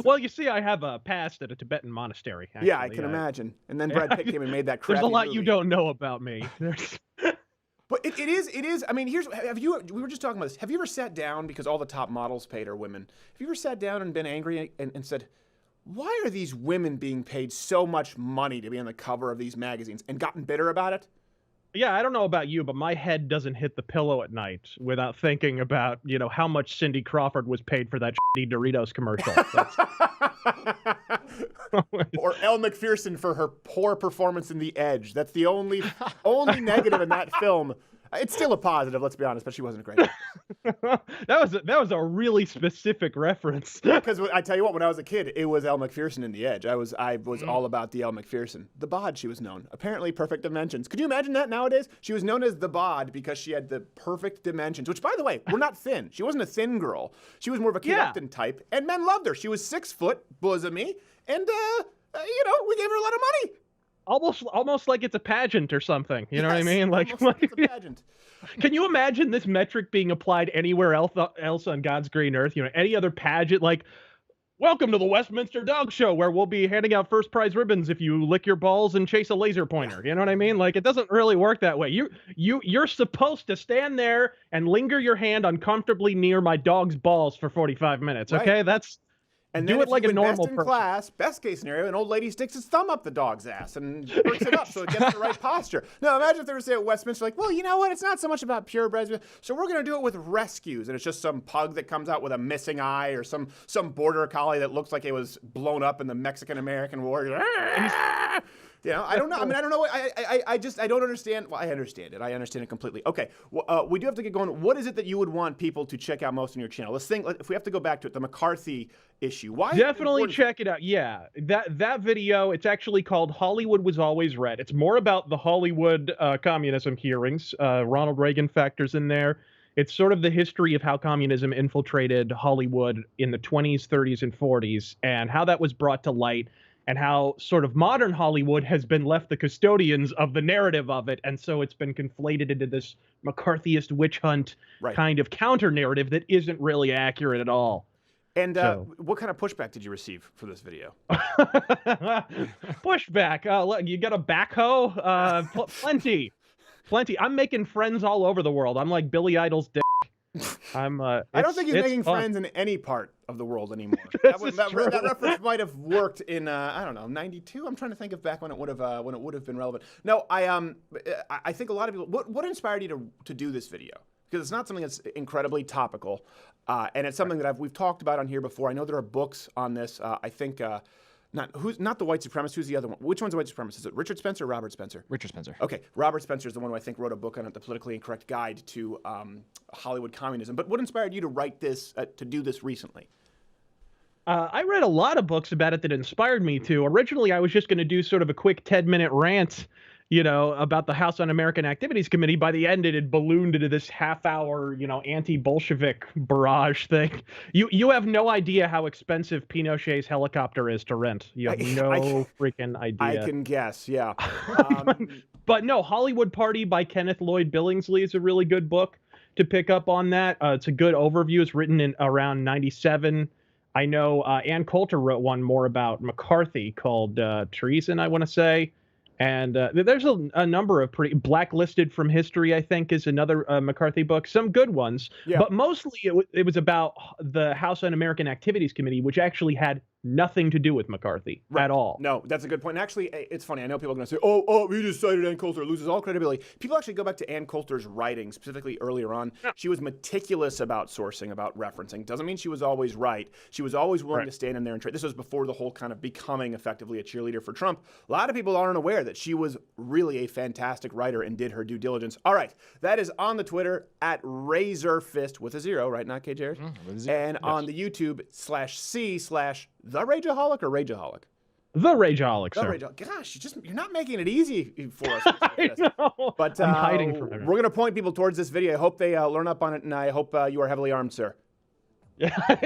Well, you see, I have a past at a Tibetan monastery. Actually. Yeah, I can imagine. And then Brad Pitt came and made that crappy There's a lot movie. you don't know about me. But it is. I mean, we were just talking about this. Have you ever sat down, because all the top models paid are women, have you ever sat down and been angry and said, why are these women being paid so much money to be on the cover of these magazines, and gotten bitter about it? Yeah, I don't know about you, but my head doesn't hit the pillow at night without thinking about, how much Cindy Crawford was paid for that shitty Doritos commercial. Or Elle Macpherson for her poor performance in The Edge. That's the only negative in that film. It's still a positive, let's be honest, but she wasn't great. That was a really specific reference. Because I tell you what, when I was a kid, it was Elle Macpherson in The Edge. I was all about the Elle Macpherson. The Bod, she was known. Apparently perfect dimensions. Could you imagine that nowadays? She was known as the Bod because she had the perfect dimensions, which, by the way, were not thin. She wasn't a thin girl. She was more of a Kate Upton type, and men loved her. She was 6 foot, bosomy, and, we gave her a lot of money. Almost like it's a pageant or something. You know what I mean? Like it's a pageant. Can you imagine this metric being applied anywhere else on God's green earth? Any other pageant, like, welcome to the Westminster Dog Show, where we'll be handing out first prize ribbons if you lick your balls and chase a laser pointer. You know what I mean? Like, it doesn't really work that way. You're supposed to stand there and linger your hand uncomfortably near my dog's balls for 45 minutes. Okay, right. And Do then it if like you a win normal best in person. class, best case scenario, an old lady sticks his thumb up the dog's ass and perks it up so it gets the right posture. Now, imagine if they were, say, at Westminster, like, well, you know what? It's not so much about purebreds, so we're going to do it with rescues. And it's just some pug that comes out with a missing eye or some border collie that looks like it was blown up in the Mexican-American War. You know, I don't know. I mean, I don't know. I don't understand. Well, I understand it. I understand it completely. Okay, well, we do have to get going. What is it that you would want people to check out most on your channel? Let's think. If we have to go back to it, the McCarthy issue. Why? Definitely check it out. Yeah, that video. It's actually called "Hollywood Was Always Red." It's more about the Hollywood communism hearings. Ronald Reagan factors in there. It's sort of the history of how communism infiltrated Hollywood in the 20s, 30s, and 40s, and how that was brought to light. And how sort of modern Hollywood has been left the custodians of the narrative of it. And so it's been conflated into this McCarthyist witch hunt kind of counter narrative that isn't really accurate at all. And what kind of pushback did you receive for this video? Pushback. Look, you got a backhoe? Plenty. I'm making friends all over the world. I'm like Billy Idol's dick. I don't think he's making friends in any part of the world anymore. That reference might have worked in I don't know, 92. I'm trying to think of back when it would have been relevant. No, I think a lot of people. What inspired you to do this video? Because it's not something that's incredibly topical, and it's something that we've talked about on here before. I know there are books on this. I think. Not the white supremacist. Who's the other one? Which one's the white supremacist? Is it Richard Spencer or Robert Spencer? Richard Spencer. Okay, Robert Spencer is the one who I think wrote a book on it, The Politically Incorrect Guide to Hollywood Communism. But what inspired you to write this, to do this recently? I read a lot of books about it that inspired me to. Originally, I was just going to do sort of a quick 10-minute rant, about the House Un-American Activities Committee. By the end, it had ballooned into this half-hour, anti-Bolshevik barrage thing. You have no idea how expensive Pinochet's helicopter is to rent. You have no freaking idea. I can guess, yeah. But no, Hollywood Party by Kenneth Lloyd Billingsley is a really good book to pick up on that. It's a good overview. It's written in around 97. I know Ann Coulter wrote one more about McCarthy called Treason, I want to say. And there's a number of pretty Blacklisted from History, I think, is another McCarthy book. Some good ones, but mostly it was about the House Un-American Activities Committee, which actually had nothing to do with McCarthy at all. No, that's a good point. And actually, it's funny. I know people are going to say, oh, you just cited Ann Coulter, loses all credibility. People actually go back to Ann Coulter's writing, specifically earlier on. She was meticulous about sourcing, about referencing. Doesn't mean she was always right. She was always willing to stand in there and trade. This was before the whole kind of becoming effectively a cheerleader for Trump. A lot of people aren't aware that she was really a fantastic writer and did her due diligence. All right, that is on the Twitter at RazorFist with a 0, right? Not K. Jared? And on the YouTube /C/The Rageaholic or Rageaholic? The Rageaholic, sir. Gosh, you're not making it easy for us. I know. But I'm hiding from it. We're going to point people towards this video. I hope they learn up on it, and I hope you are heavily armed, sir.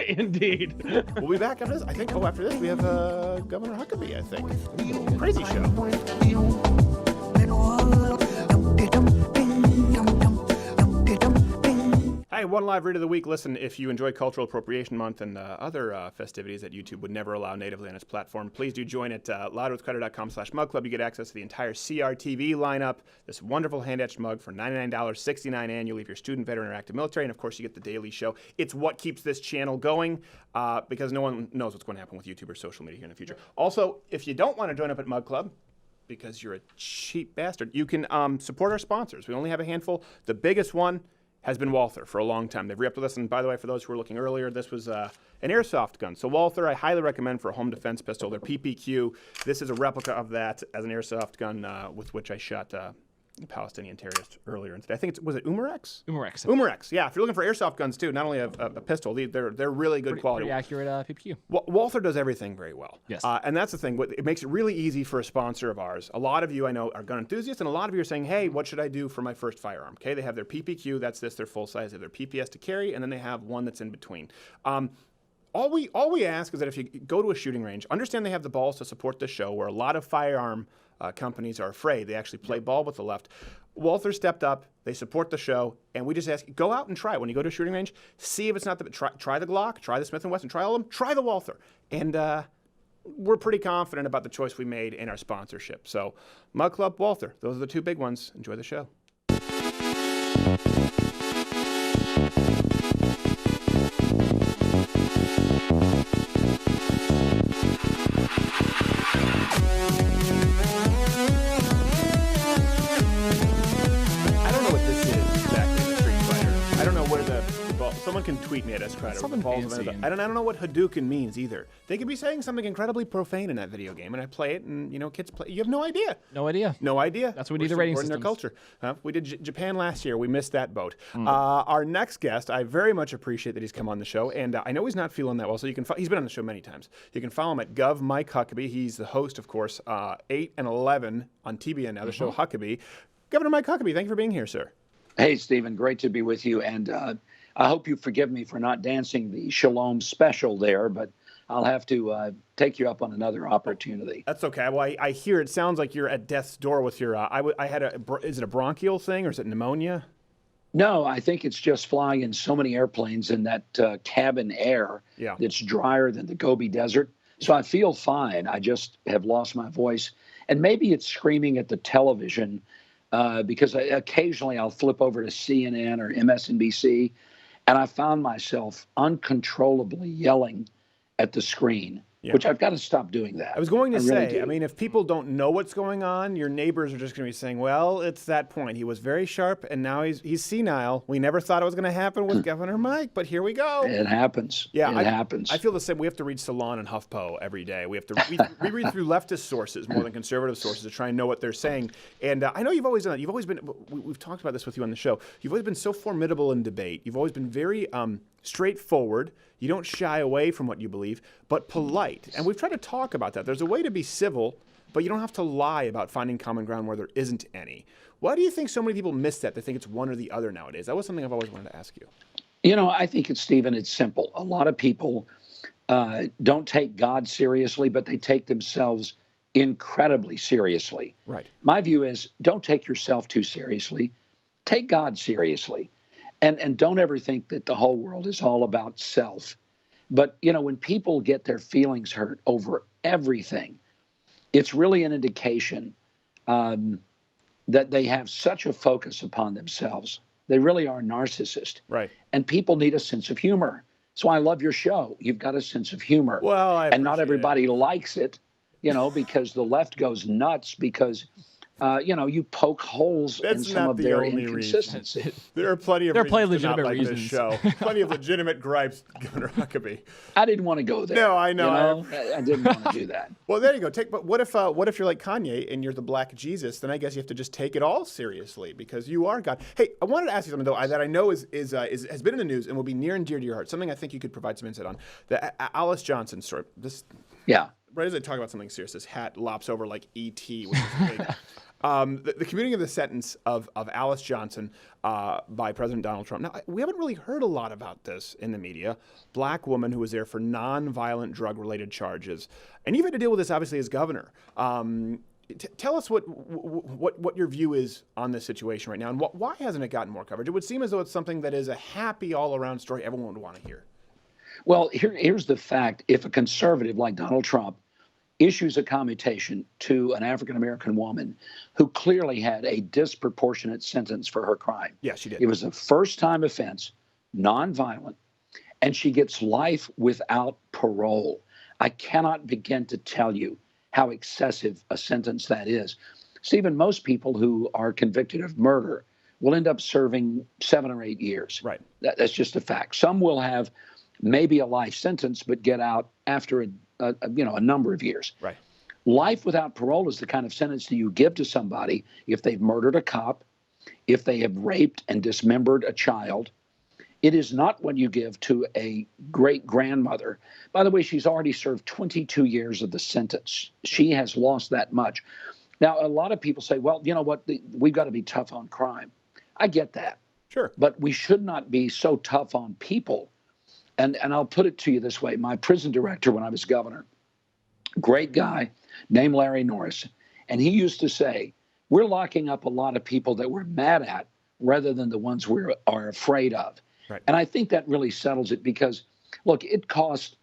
Indeed. We'll be back after this. I think after this we have Governor Huckabee, I think. Crazy show. Hey, one live read of the week. Listen, if you enjoy Cultural Appropriation Month and other festivities that YouTube would never allow natively on its platform, please do join it. loudwithcreditor.com/mugclub. You get access to the entire CRTV lineup, this wonderful hand-etched mug for $99, $69 annually if you're student, veteran, or active military, and of course you get the daily show. It's what keeps this channel going because no one knows what's going to happen with YouTube or social media here in the future. Also, if you don't want to join up at Mug Club, because you're a cheap bastard, you can support our sponsors. We only have a handful. The biggest one has been Walther for a long time. They've re-upped with us, and by the way, for those who were looking earlier, this was an airsoft gun. So Walther, I highly recommend for a home defense pistol. Their PPQ, this is a replica of that as an airsoft gun with which I shot Palestinian terrorist earlier today. I think was it Umarex? Umarex, yeah. If you're looking for airsoft guns too, not only a pistol, they're really good quality. Pretty accurate PPQ. Walther does everything very well. Yes. And that's the thing. It makes it really easy for a sponsor of ours. A lot of you I know are gun enthusiasts, and a lot of you are saying, hey, what should I do for my first firearm? Okay, they have their PPQ, that's their full size. They have their PPS to carry, and then they have one that's in between. All we ask is that if you go to a shooting range, understand they have the balls to support this show, where a lot of firearm companies are afraid. They actually play ball with the left. Walther stepped up. They support the show, and we just ask, go out and try it. When you go to a shooting range, see if it's not the try the Glock, try the Smith & Wesson, try all of them, try the Walther. And we're pretty confident about the choice we made in our sponsorship. So Mug Club, Walther, those are the two big ones. Enjoy the show. can tweet me at Escreditor. Something fancy. I don't know what Hadouken means either. They could be saying something incredibly profane in that video game, and I play it, and kids play. You have no idea. No idea. No idea. That's what we need the rating supporting systems. their culture. We did Japan last year. We missed that boat. Our next guest, I very much appreciate that he's come on the show, and I know he's not feeling that well, so you can. He's been on the show many times. You can follow him at Gov Mike Huckabee. He's the host, of course, 8 and 11 on TBN now. The show Huckabee. Governor Mike Huckabee, thank you for being here, sir. Hey, Stephen, great to be with you. And I hope you forgive me for not dancing the Shalom special there, but I'll have to take you up on another opportunity. That's okay. Well, I hear it sounds like you're at death's door with your, is it a bronchial thing or is it pneumonia? No, I think it's just flying in so many airplanes in that cabin air that's drier than the Gobi Desert. So I feel fine. I just have lost my voice. And maybe it's screaming at the television because occasionally I'll flip over to CNN or MSNBC, and I found myself uncontrollably yelling at the screen, which I've got to stop doing that. I was going to say, really I mean, if people don't know what's going on, your neighbors are just going to be saying, well, it's that point. He was very sharp, and now he's senile. We never thought it was going to happen with Governor Mike, but here we go. It happens. Yeah, it happens. I feel the same. We have to read Salon and HuffPo every day. We have to we read through leftist sources more than conservative sources to try and know what they're saying. And I know you've always done that. You've always been, we've talked about this with you on the show. You've always been so formidable in debate. You've always been very straightforward. You don't shy away from what you believe, but polite. And we've tried to talk about that. There's a way to be civil, but you don't have to lie about finding common ground where there isn't any. Why do you think so many people miss that? They think it's one or the other nowadays. That was something I've always wanted to ask you. You know, I think Stephen, it's simple. A lot of people don't take God seriously, but they take themselves incredibly seriously. Right. My view is don't take yourself too seriously. Take God seriously. And don't ever think that the whole world is all about self. But, you know, when people get their feelings hurt over everything, it's really an indication that they have such a focus upon themselves. They really are narcissists. Right. And people need a sense of humor. So I love your show. You've got a sense of humor. Well, and not everybody likes it, you know, because the left goes nuts because you know, you poke holes in some of their inconsistency. There are plenty of legitimate like reasons. This show. Plenty of legitimate gripes, Governor Huckabee. I didn't want to go there. No, I know. You know? I didn't want to do that. Well, there you go. But what if you're like Kanye and you're the Black Jesus? Then I guess you have to just take it all seriously because you are God. Hey, I wanted to ask you something though that I know has been in the news and will be near and dear to your heart. Something I think you could provide some insight on. The Alice Johnson story. Right as I talk about something serious, this hat lops over like E.T. which is big. The commuting of the sentence of Alice Johnson by President Donald Trump. Now, we haven't really heard a lot about this in the media. Black woman who was there for non-violent drug-related charges. And you've had to deal with this, obviously, as governor. Tell us what your view is on this situation right now, and why hasn't it gotten more coverage? It would seem as though it's something that is a happy, all-around story everyone would want to hear. Well, here's the fact. If a conservative like Donald Trump issues a commutation to an African-American woman who clearly had a disproportionate sentence for her crime. Yeah, she did. It was a first-time offense, nonviolent, and she gets life without parole. I cannot begin to tell you how excessive a sentence that is. Stephen, most people who are convicted of murder will end up serving 7 or 8 years. Right. That's just a fact. Some will have maybe a life sentence, but get out after a number of years. Right. Life without parole is the kind of sentence that you give to somebody if they've murdered a cop, if they have raped and dismembered a child. It is not what you give to a great-grandmother. By the way, she's already served 22 years of the sentence. She has lost that much. Now, a lot of people say, well, you know what, we've got to be tough on crime. I get that. Sure. But we should not be so tough on people. And I'll put it to you this way. My prison director when I was governor, great guy named Larry Norris, and he used to say, we're locking up a lot of people that we're mad at rather than the ones we are afraid of. Right. And I think that really settles it because, look, it costs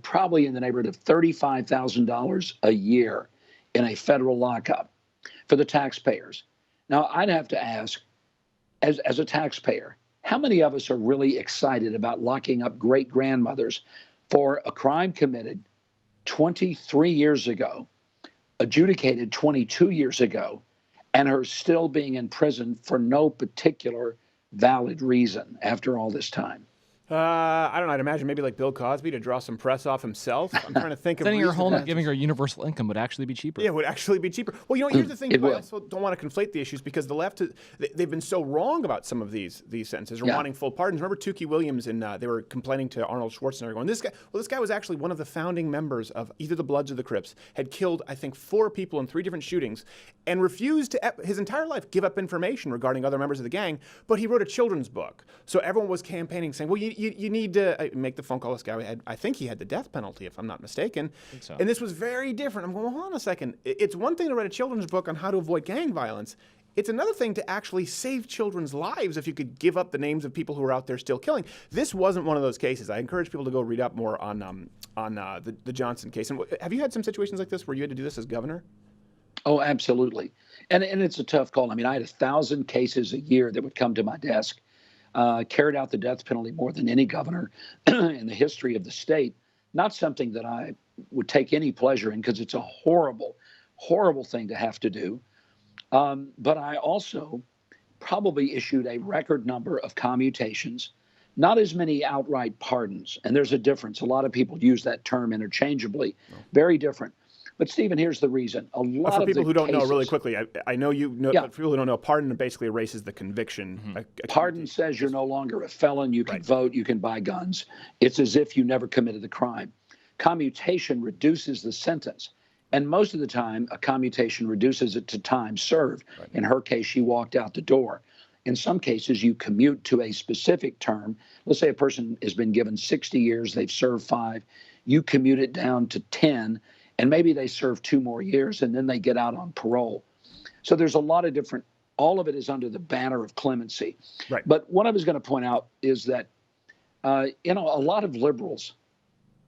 probably in the neighborhood of $35,000 a year in a federal lockup for the taxpayers. Now, I'd have to ask, as a taxpayer, how many of us are really excited about locking up great-grandmothers for a crime committed 23 years ago, adjudicated 22 years ago, and her still being in prison for no particular valid reason after all this time? I don't know. I'd imagine maybe like Bill Cosby to draw some press off himself. I'm trying to think of Sending her home and reasons. giving her universal income would actually be cheaper. Yeah, it would actually be cheaper. Well, here's the thing. It I will. also don't want to conflate the issues because the left, they've been so wrong about some of these sentences or wanting full pardons. Remember Tukey Williams, and they were complaining to Arnold Schwarzenegger, going, this guy was actually one of the founding members of either the Bloods or the Crips, had killed, I think, 4 people in 3 different shootings, and refused to, his entire life, give up information regarding other members of the gang, but he wrote a children's book. So everyone was campaigning, saying, well, you need to make the phone call. This guy I think he had the death penalty, if I'm not mistaken. I think so. And this was very different. I'm going, well, hold on a second. It's one thing to write a children's book on how to avoid gang violence. It's another thing to actually save children's lives if you could give up the names of people who are out there still killing. This wasn't one of those cases. I encourage people to go read up more on the Johnson case. And have you had some situations like this where you had to do this as governor? Oh, absolutely. And it's a tough call. I mean, I had 1,000 cases a year that would come to my desk. Carried out the death penalty more than any governor in the history of the state. Not something that I would take any pleasure in because it's a horrible, horrible thing to have to do. But I also probably issued a record number of commutations, not as many outright pardons. And there's a difference. A lot of people use that term interchangeably. Very different. But, Stephen, here's the reason. A lot for of people the who don't know, cases- really quickly, I know you know, but for people who don't know, pardon basically erases the conviction. Pardon says you're no longer a felon. You can vote. You can buy guns. It's as if you never committed the crime. Commutation reduces the sentence. And most of the time, a commutation reduces it to time served. In her case, she walked out the door. In some cases, you commute to a specific term. Let's say a person has been given 60 years. They've served 5. You commute it down to 10. And maybe they serve 2 more years, and then they get out on parole. So there's a lot of different, all of it is under the banner of clemency. Right. But what I was going to point out is that, a lot of liberals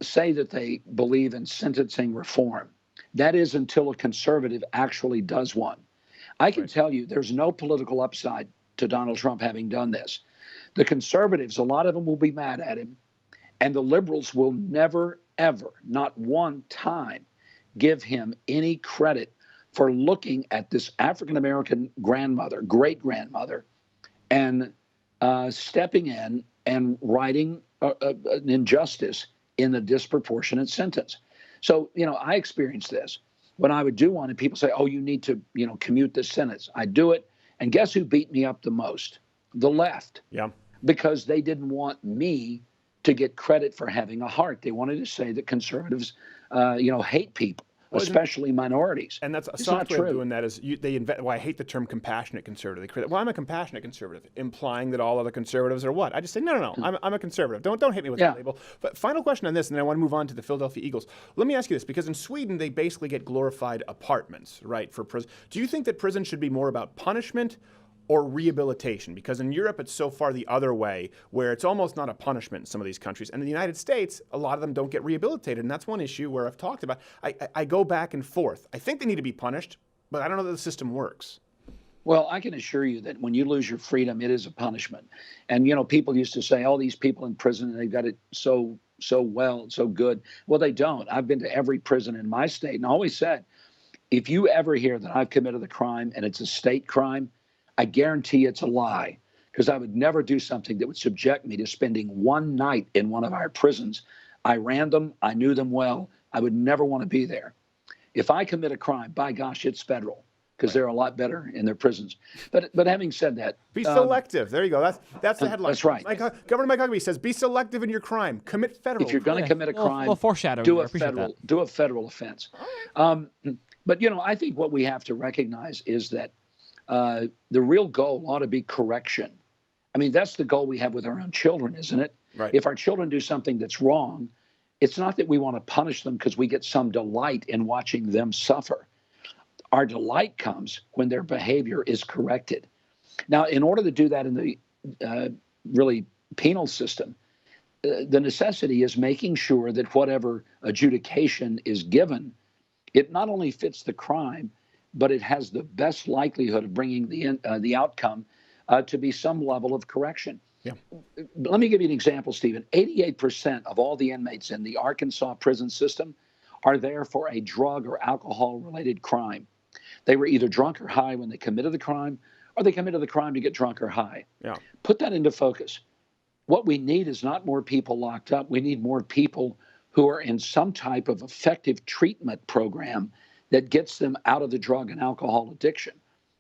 say that they believe in sentencing reform. That is until a conservative actually does one. I can tell you there's no political upside to Donald Trump having done this. The conservatives, a lot of them will be mad at him, and the liberals will never, ever, not one time, give him any credit for looking at this African-American grandmother, great-grandmother, and stepping in and writing an injustice in the disproportionate sentence. So, I experienced this. When I would do one and people say, oh, you need to, commute this sentence. I do it. And guess who beat me up the most? The left. Yeah. Because they didn't want me to get credit for having a heart. They wanted to say that conservatives, hate people, especially minorities. And that's a It's soft not way of true. doing that is I hate the term compassionate conservative. Well, I'm a compassionate conservative, implying that all other conservatives are what? I just say, no. I'm a conservative. Don't hit me with that label. But final question on this, and then I want to move on to the Philadelphia Eagles. Let me ask you this, because in Sweden, they basically get glorified apartments, right, for prison. Do you think that prison should be more about punishment or rehabilitation? Because in Europe, it's so far the other way, where it's almost not a punishment in some of these countries. And in the United States, a lot of them don't get rehabilitated. And that's one issue where I've talked about. I go back and forth. I think they need to be punished, but I don't know that the system works. Well, I can assure you that when you lose your freedom, it is a punishment. And, people used to say, all these people in prison, they've got it so well, so good. Well, they don't. I've been to every prison in my state and always said, if you ever hear that I've committed a crime and it's a state crime, I guarantee it's a lie, because I would never do something that would subject me to spending one night in one of our prisons. I ran them. I knew them well. I would never want to be there. If I commit a crime, by gosh, it's federal, because they're a lot better in their prisons. But having said that, Be selective. There you go. That's the headline. That's right. Governor Mike Huckabee says, be selective in your crime. Commit federal. If you're going to commit a crime, Well, foreshadowing. do I a appreciate federal that. do a federal offense. But I think what we have to recognize is that the real goal ought to be correction. I mean, that's the goal we have with our own children, isn't it? Right. If our children do something that's wrong, it's not that we want to punish them because we get some delight in watching them suffer. Our delight comes when their behavior is corrected. Now, in order to do that in the really penal system, the necessity is making sure that whatever adjudication is given, it not only fits the crime, but it has the best likelihood of bringing the outcome to be some level of correction. Yeah. Let me give you an example, Stephen. 88% of all the inmates in the Arkansas prison system are there for a drug or alcohol-related crime. They were either drunk or high when they committed the crime, or they committed the crime to get drunk or high. Yeah. Put that into focus. what we need is not more people locked up. We need more people who are in some type of effective treatment program that gets them out of the drug and alcohol addiction.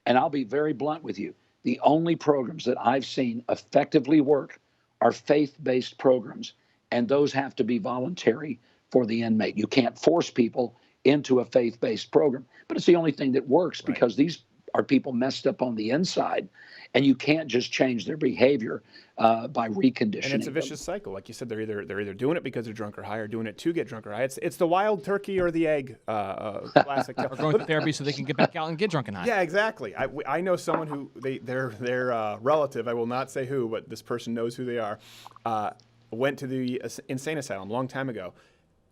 And I'll be very blunt with you. The only programs that I've seen effectively work are faith-based programs, and those have to be voluntary for the inmate. You can't force people into a faith-based program, but it's the only thing that works because these are people messed up on the inside, and you can't just change their behavior by reconditioning. And it's a vicious cycle. Like you said, they're either doing it because they're drunk or high, or doing it to get drunk or high. It's the wild turkey or the egg classic. Or going to therapy so they can get back out and get drunk and high. Yeah, exactly. I know someone who their relative, I will not say who, but this person knows who they are, went to the insane asylum a long time ago.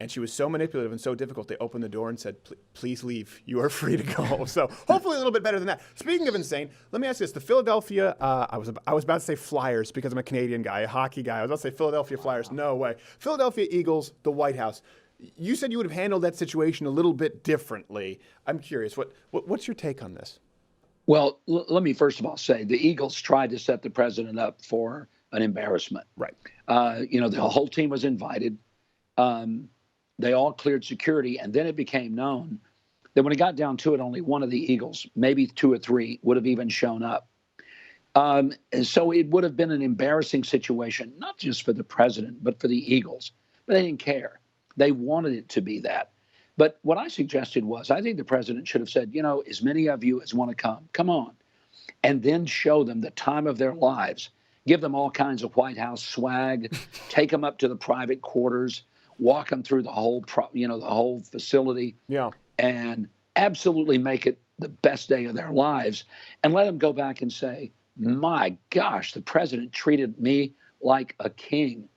And she was so manipulative and so difficult, they opened the door and said, please leave. You are free to go. So hopefully a little bit better than that. Speaking of insane, let me ask you this. The Philadelphia, I was about to say Flyers because I'm a Canadian guy, a hockey guy. I was about to say Philadelphia Flyers. No way. Philadelphia Eagles, the White House. You said you would have handled that situation a little bit differently. I'm curious. What's your take on this? Well, let me first of all say the Eagles tried to set the president up for an embarrassment. Right. The whole team was invited. They all cleared security, and then it became known that when it got down to it, only one of the Eagles, maybe two or three, would have even shown up. And so it would have been an embarrassing situation, not just for the president, but for the Eagles. But they didn't care. They wanted it to be that. But what I suggested was, I think the president should have said, as many of you as want to come on, and then show them the time of their lives. Give them all kinds of White House swag, take them up to the private quarters, walk them through the whole, the whole facility, and absolutely make it the best day of their lives, and let them go back and say, "My gosh, the president treated me like a king."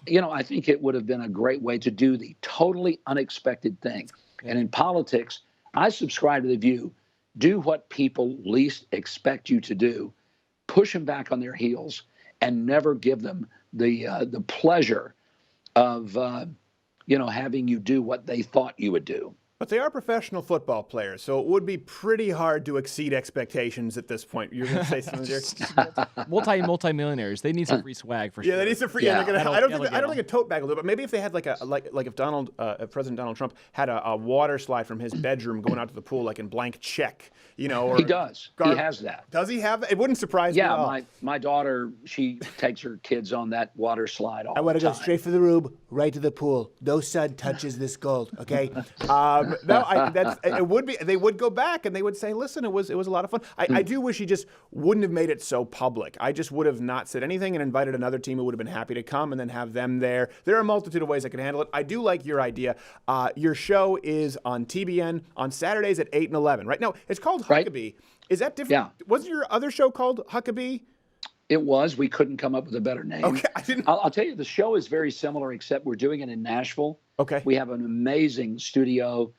I think it would have been a great way to do the totally unexpected thing. And in politics, I subscribe to the view: do what people least expect you to do, push them back on their heels, and never give them the pleasure of having you do what they thought you would do. But they are professional football players, so it would be pretty hard to exceed expectations at this point. You're going to say something there? Multi-millionaires. They need some free swag for sure. Yeah, they need some free. Yeah. I don't think a tote bag will do it, but maybe if they had like if President Donald Trump had a water slide from his bedroom going out to the pool, like in blank check, or he does. He has that. Does he have that? It wouldn't surprise me at all. Yeah, my daughter, she takes her kids on that water slide all the time. I want to go straight for the rube, right to the pool. No sun touches this gold, okay? It would be. They would go back and they would say, "Listen, it was a lot of fun." I do wish he just wouldn't have made it so public. I just would have not said anything and invited another team who would have been happy to come and then have them there. There are a multitude of ways I could handle it. I do like your idea. Your show is on TBN on Saturdays at 8 and 11. Right now, it's called Huckabee. Is that different? Yeah. Wasn't your other show called Huckabee? It was. We couldn't come up with a better name. Okay, I'll tell you, the show is very similar, except we're doing it in Nashville. Okay. We have an amazing studio.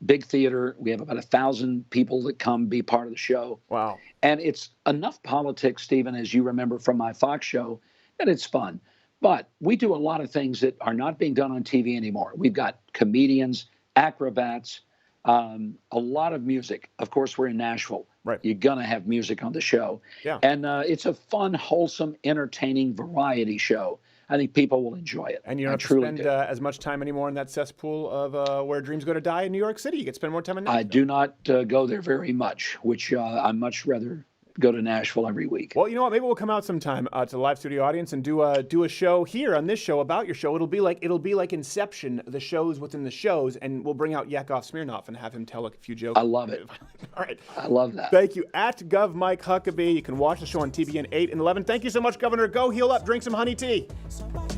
Big theater. We have about 1,000 people that come be part of the show. Wow. And it's enough politics, Stephen, as you remember from my Fox show, that it's fun. But we do a lot of things that are not being done on TV anymore. We've got comedians, acrobats, a lot of music. Of course, we're in Nashville. Right. You're going to have music on the show. Yeah. And it's a fun, wholesome, entertaining variety show. I think people will enjoy it. And you don't have to spend as much time anymore in that cesspool of where dreams go to die in New York City. You get to spend more time in Nashville. I do not go there very much, which I much rather go to Nashville every week. Well, you know what? Maybe we'll come out sometime to the live studio audience and do a show here on this show about your show. It'll be like Inception, the shows within the shows, and we'll bring out Yakov Smirnoff and have him tell a few jokes. I love it. All right. I love that. Thank you. At Gov Mike Huckabee. You can watch the show on TBN 8 and 11. Thank you so much, Governor. Go heal up. Drink some honey tea.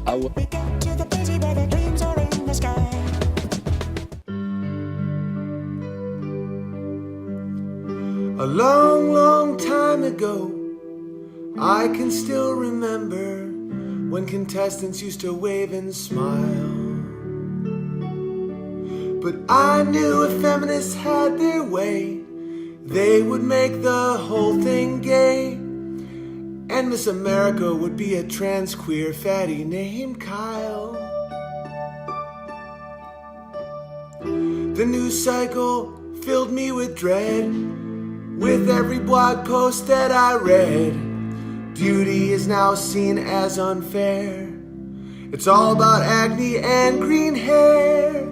I will. A long, long time ago, I can still remember when contestants used to wave and smile. But I knew if feminists had their way, they would make the whole thing gay. And Miss America would be a trans queer fatty named Kyle. The news cycle filled me with dread. With every blog post that I read, beauty is now seen as unfair. It's all about acne and green hair.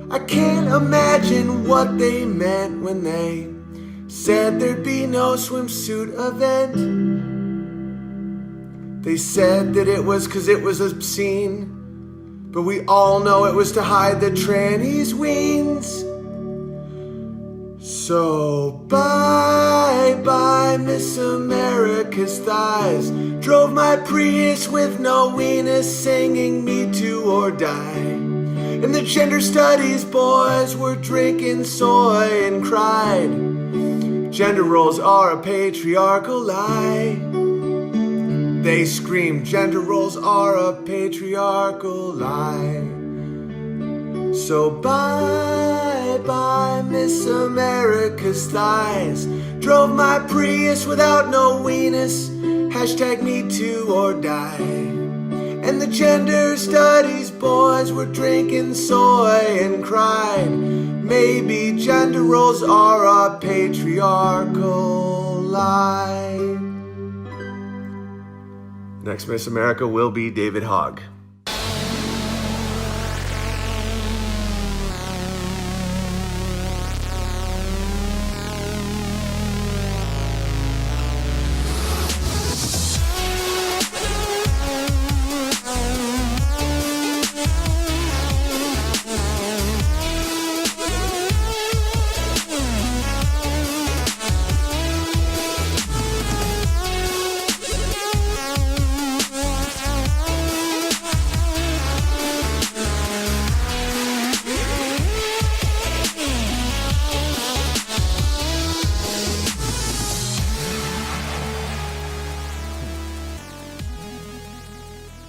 I can't imagine what they meant when they said there'd be no swimsuit event. They said that it was 'cause it was obscene, but we all know it was to hide the trannies' weens. So bye-bye Miss America's thighs. Drove my Prius with no weenus, singing me to or die. And the gender studies boys were drinking soy and cried, gender roles are a patriarchal lie. They screamed, gender roles are a patriarchal lie. So bye-bye Miss America's thighs. Drove my Prius without no weenus, hashtag me too or die. And the gender studies boys were drinking soy and cried, maybe gender roles are a patriarchal lie. Next Miss America will be David Hogg.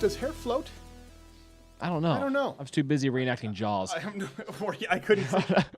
Does hair float? I don't know. I don't know. I was too busy reenacting Jaws. I couldn't.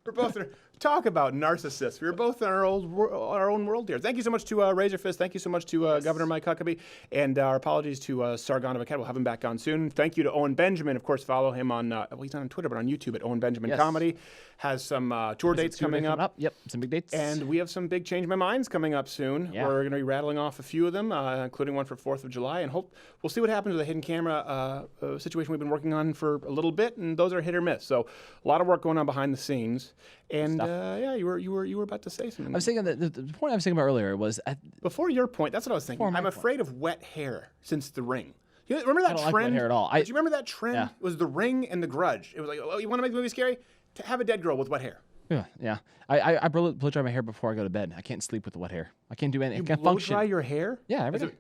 We're both talk about narcissists. We were both in our own world here. Thank you so much to RazorFist. Thank you so much to Governor Mike Huckabee, and our apologies to Sargon of Akkad. We'll have him back on soon. Thank you to Owen Benjamin. Of course, follow him on. Well, he's not on Twitter, but on YouTube at Owen Benjamin Comedy. Has some tour dates coming up. Yep, some big dates. And we have some big Change My Minds coming up soon. Yeah. We're going to be rattling off a few of them, including one for 4th of July. And we'll see what happens with the hidden camera situation we've been working on for a little bit, and those are hit or miss. So a lot of work going on behind the scenes. And yeah, you were about to say something. I was thinking that the point I was thinking about earlier was before your point. That's what I was thinking. I'm afraid of wet hair since The Ring. You remember that I don't trend? like wet hair at all. Do you remember that trend? Yeah. It was The Ring and The Grudge. It was like, oh, you want to make the movie scary? To have a dead girl with wet hair. Yeah. I blow dry my hair before I go to bed. I can't sleep with the wet hair. I can't do anything. I can't blow function. dry your hair? Yeah, every day.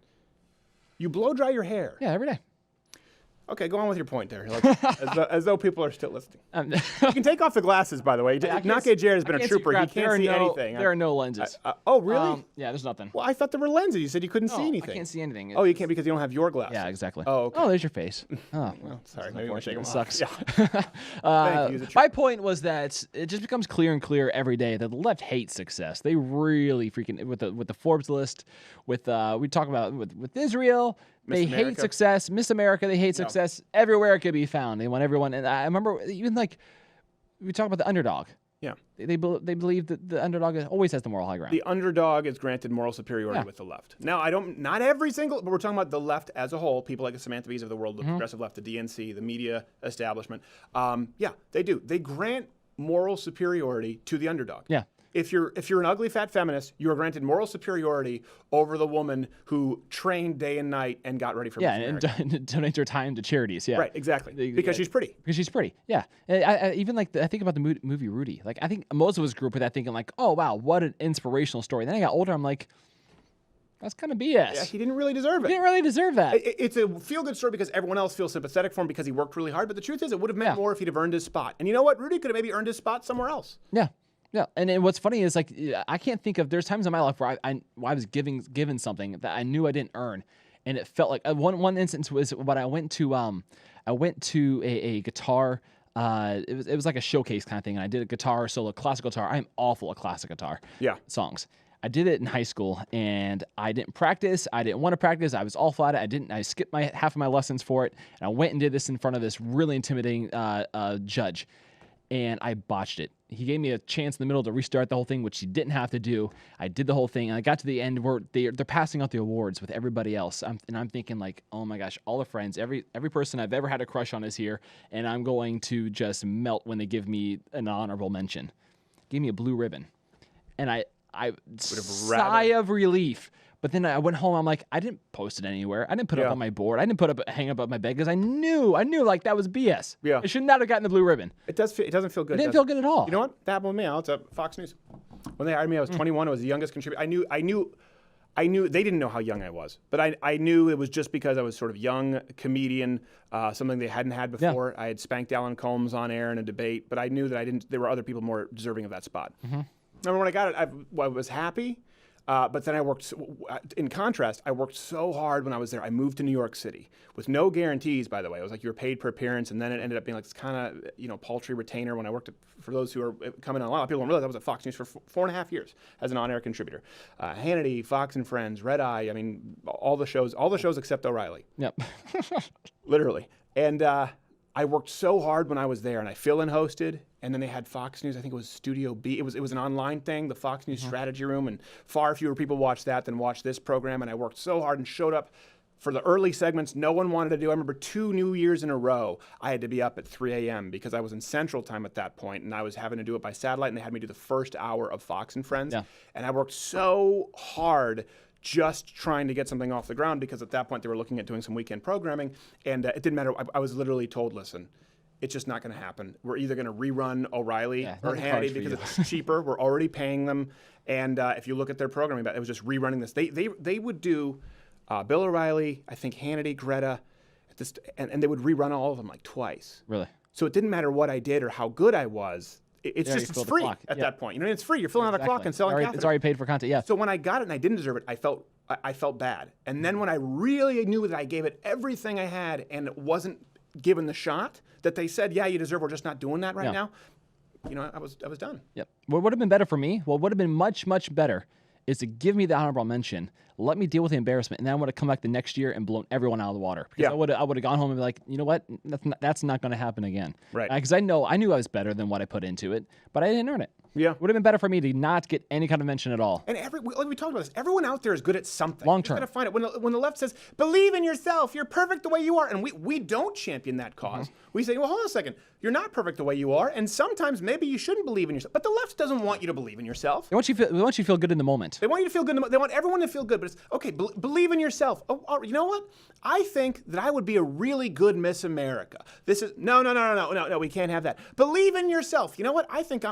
You blow dry your hair? Yeah, every day. Okay, go on with your point there. Like, as though people are still listening. You can take off the glasses, by the way. Nake Jared has been a trooper. He can't see anything. There are no lenses. Oh, really? Yeah, there's nothing. Well, I thought there were lenses. You said you couldn't see anything. I can't see anything. Oh, you can't because you don't have your glasses. Yeah, exactly. Oh, okay. Oh, there's your face. Oh, well, sorry. Maybe we're shaking it sucks. Thank you. My point was that it just becomes clear and clear every day that the left hates success. They really freaking with the Forbes list, with we talk about with Israel. They hate success. Miss America, they hate success. Everywhere it could be found. They want everyone. And I remember even like we talk about the underdog. Yeah. They believe that the underdog always has the moral high ground. The underdog is granted moral superiority with the left. Now, not every single, but we're talking about the left as a whole. People like the Samantha Bees of the world, the progressive left, the DNC, the media establishment. Yeah, they do. They grant moral superiority to the underdog. Yeah. If you're an ugly fat feminist, you are granted moral superiority over the woman who trained day and night and got ready for Miss America. and donates her time to charities. Yeah, right, exactly. Because she's pretty. Because she's pretty. Yeah, I even like I think about the movie Rudy. Like I think most of us grew up with that thinking like, oh wow, what an inspirational story. Then I got older, I'm like, that's kind of BS. Yeah, he didn't really deserve it. He didn't really deserve that. It's a feel-good story because everyone else feels sympathetic for him because he worked really hard. But the truth is, it would have meant more if he'd have earned his spot. And you know what? Rudy could have maybe earned his spot somewhere else. Yeah. Yeah, and what's funny is like I can't think of. There's times in my life where I was given something that I knew I didn't earn, and it felt like one instance was when I went to a guitar. It was like a showcase kind of thing, and I did a guitar solo, classical guitar. I'm awful at classic guitar songs. I did it in high school, and I didn't practice. I didn't want to practice. I was awful at it. I skipped half of my lessons for it, and I went and did this in front of this really intimidating judge. And I botched it. he gave me a chance in the middle to restart the whole thing, which he didn't have to do. I did the whole thing, and I got to the end where they're passing out the awards with everybody else. I'm thinking like, oh my gosh, all the friends, every person I've ever had a crush on is here, and I'm going to just melt when they give me an honorable mention. Gave me a blue ribbon, and I sigh of relief. But then I went home. I'm like, I didn't post it anywhere. I didn't put it up on my board. I didn't hang up on my bed because I knew like that was BS. Yeah. I should not have gotten the blue ribbon. It doesn't feel good. It didn't feel good at all. You know what? That happened with me. It's Fox News. When they hired me, I was 21. I was the youngest contributor. I knew they didn't know how young I was, but I knew it was just because I was sort of young comedian, something they hadn't had before. I had spanked Alan Colmes on air in a debate, but I knew that there were other people more deserving of that spot. Remember when I got it, I was happy. But then in contrast, I worked so hard when I was there. I moved to New York City with no guarantees, by the way. It was like you were paid per appearance, and then it ended up being like this kind of, paltry retainer when I worked for those who are coming on. A lot of people don't realize I was at Fox News for 4.5 years as an on-air contributor. Hannity, Fox and Friends, Red Eye, I mean, all the shows except O'Reilly. Yep. Literally. And I worked so hard when I was there, and I fill-in hosted, and then they had Fox News. I think it was Studio B. It was an online thing, the Fox News Strategy Room, and far fewer people watch that than watch this program. And I worked so hard and showed up for the early segments. No one wanted to do. I remember 2 New Years in a row, I had to be up at 3 a.m. because I was in Central Time at that point, and I was having to do it by satellite, and they had me do the first hour of Fox and Friends. Yeah. And I worked so hard just trying to get something off the ground because at that point they were looking at doing some weekend programming, and it didn't matter. I was literally told, listen, it's just not going to happen. We're either going to rerun O'Reilly or Hannity because it's cheaper. We're already paying them, and if you look at their programming, it was just rerunning this. They would do Bill O'Reilly, I think Hannity, Greta, and they would rerun all of them like twice. Really? So it didn't matter what I did or how good I was. It's free at that point. It's free. You're filling out a clock and selling catheters. It's already paid for content, yeah. So when I got it and I didn't deserve it, I felt bad. And then when I really knew that I gave it everything I had and it wasn't given the shot that they said, yeah, you deserve, we're just not doing that right now, I was done. Yep. What would have been better for me, what would have been much, much better, is to give me the honorable mention, let me deal with the embarrassment, and then I would have come back the next year and blown everyone out of the water. Because I would have gone home and be like, you know what, that's not going to happen again. Right. Because I knew I was better than what I put into it, but I didn't earn it. Yeah. Would have been better for me to not get any kind of mention at all. And we talked about this. Everyone out there is good at something. Long term. You got to find it. When the left says, believe in yourself, you're perfect the way you are, and we don't champion that cause. We say, well, hold on a second. You're not perfect the way you are, and sometimes maybe you shouldn't believe in yourself. But the left doesn't want you to believe in yourself. They want you to feel good in the moment. They want you to feel good. They want everyone to feel good. But it's okay. Believe in yourself. Oh, you know what? I think that I would be a really good Miss America. This is no. We can't have that. Believe in yourself. You know what? I think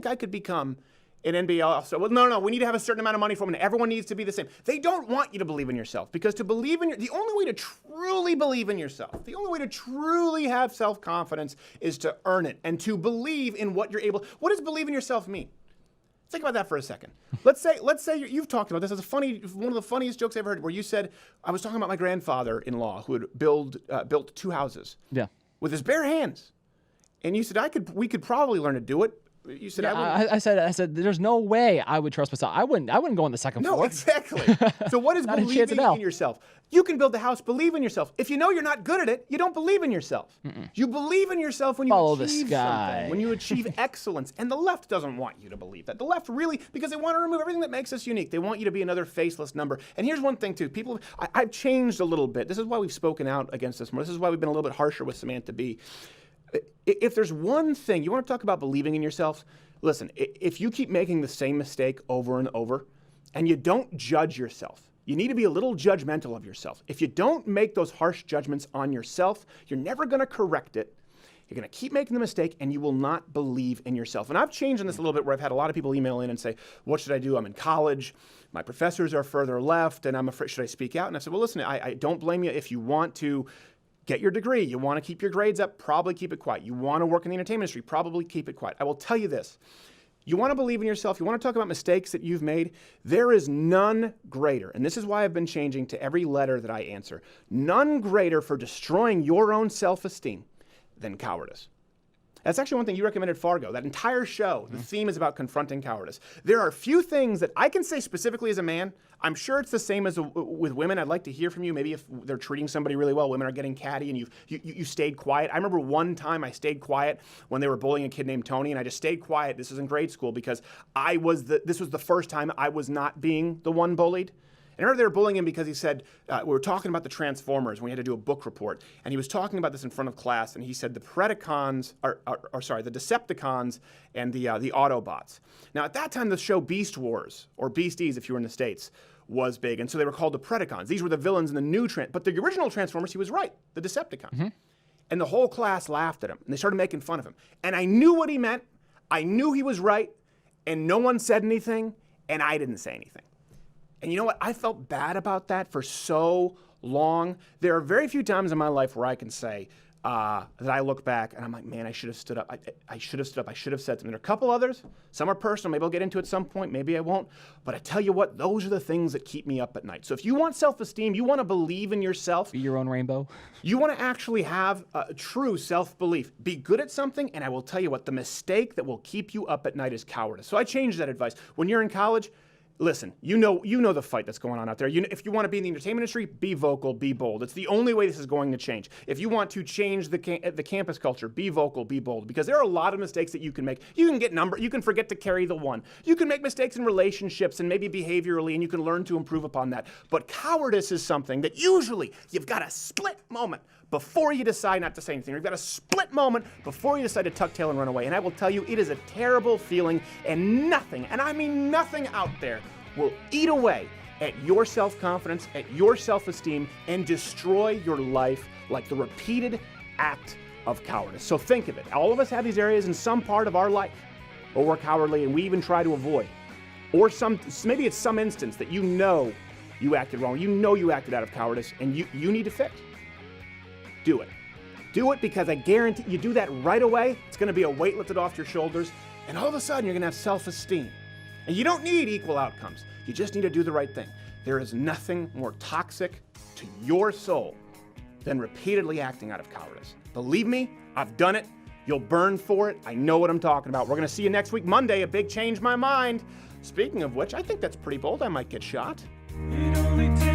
I could become an NBA officer. Well, no, we need to have a certain amount of money for them, and everyone needs to be the same. They don't want you to believe in yourself, because to believe in the only way to truly believe in yourself, the only way to truly have self-confidence is to earn it and to believe in what you're able. What does believe in yourself mean? Think about that for a second. Let's say you've talked about this. It's one of the funniest jokes I ever heard, where you said, I was talking about my grandfather-in-law who had built 2 houses with his bare hands. And you said, we could probably learn to do it. You said, I said, there's no way I would trust myself. I wouldn't go on the second floor. No, exactly. So what is believing in yourself? You can build the house, believe in yourself. If you know you're not good at it, you don't believe in yourself. You believe in yourself when you achieve something, when you achieve excellence. And the left doesn't want you to believe that. The left really, because they want to remove everything that makes us unique. They want you to be another faceless number. And here's one thing, too. I've changed a little bit. This is why we've spoken out against this more. This is why we've been a little bit harsher with Samantha Bee. If there's one thing, you want to talk about believing in yourself, listen, if you keep making the same mistake over and over and you don't judge yourself, you need to be a little judgmental of yourself. If you don't make those harsh judgments on yourself, you're never going to correct it. You're going to keep making the mistake, and you will not believe in yourself. And I've changed on this a little bit, where I've had a lot of people email in and say, what should I do? I'm in college. My professors are further left, and I'm afraid, should I speak out? And I said, well, listen, I don't blame you if you want to get your degree. You want to keep your grades up, probably keep it quiet. You want to work in the entertainment industry, probably keep it quiet. I will tell you this. You want to believe in yourself, you want to talk about mistakes that you've made, there is none greater, and this is why I've been changing to every letter that I answer, none greater for destroying your own self-esteem than cowardice. That's actually one thing you recommended, Fargo. That entire show, the theme is about confronting cowardice. There are few things that I can say specifically as a man. I'm sure it's the same as with women. I'd like to hear from you. Maybe if they're treating somebody really well, women are getting catty, and you stayed quiet. I remember one time I stayed quiet when they were bullying a kid named Tony, and I just stayed quiet. This was in grade school because this was the first time I was not being the one bullied. And I remember they were bullying him because he said, we were talking about the Transformers when we had to do a book report. And he was talking about this in front of class. And he said the Predacons, the Decepticons and the Autobots. Now, at that time, the show Beast Wars, or Beasties if you were in the States, was big. And so they were called the Predacons. These were the villains in the new but the original Transformers, he was right, the Decepticons. And the whole class laughed at him. And they started making fun of him. And I knew what he meant. I knew he was right. And no one said anything. And I didn't say anything. And you know what? I felt bad about that for so long. There are very few times in my life where I can say that I look back and I'm like, man, I should have stood up. I should have stood up. I should have said something. There are a couple others. Some are personal. Maybe I'll get into it at some point. Maybe I won't. But I tell you what, those are the things that keep me up at night. So if you want self-esteem, you want to believe in yourself. Be your own rainbow. You want to actually have true self-belief. Be good at something, and I will tell you what, the mistake that will keep you up at night is cowardice. So I changed that advice. When you're in college, listen, you know the fight that's going on out there. If you want to be in the entertainment industry, be vocal, be bold. It's the only way this is going to change. If you want to change the campus culture, be vocal, be bold. Because there are a lot of mistakes that you can make. You can forget to carry the one. You can make mistakes in relationships and maybe behaviorally, and you can learn to improve upon that. But cowardice is something that usually you've got a split moment before you decide not to say anything. You've got a split moment before you decide to tuck tail and run away. And I will tell you, it is a terrible feeling, and nothing, and I mean nothing out there, will eat away at your self-confidence, at your self-esteem, and destroy your life like the repeated act of cowardice. So think of it. All of us have these areas in some part of our life where we're cowardly and we even try to avoid. Or maybe it's some instance that you know you acted wrong, you acted out of cowardice, and you need to fix. Do it. Do it, because I guarantee you do that right away, it's going to be a weight lifted off your shoulders, and all of a sudden you're going to have self-esteem. And you don't need equal outcomes. You just need to do the right thing. There is nothing more toxic to your soul than repeatedly acting out of cowardice. Believe me, I've done it. You'll burn for it. I know what I'm talking about. We're going to see you next week, Monday, a big Change My Mind. Speaking of which, I think that's pretty bold. I might get shot. It only takes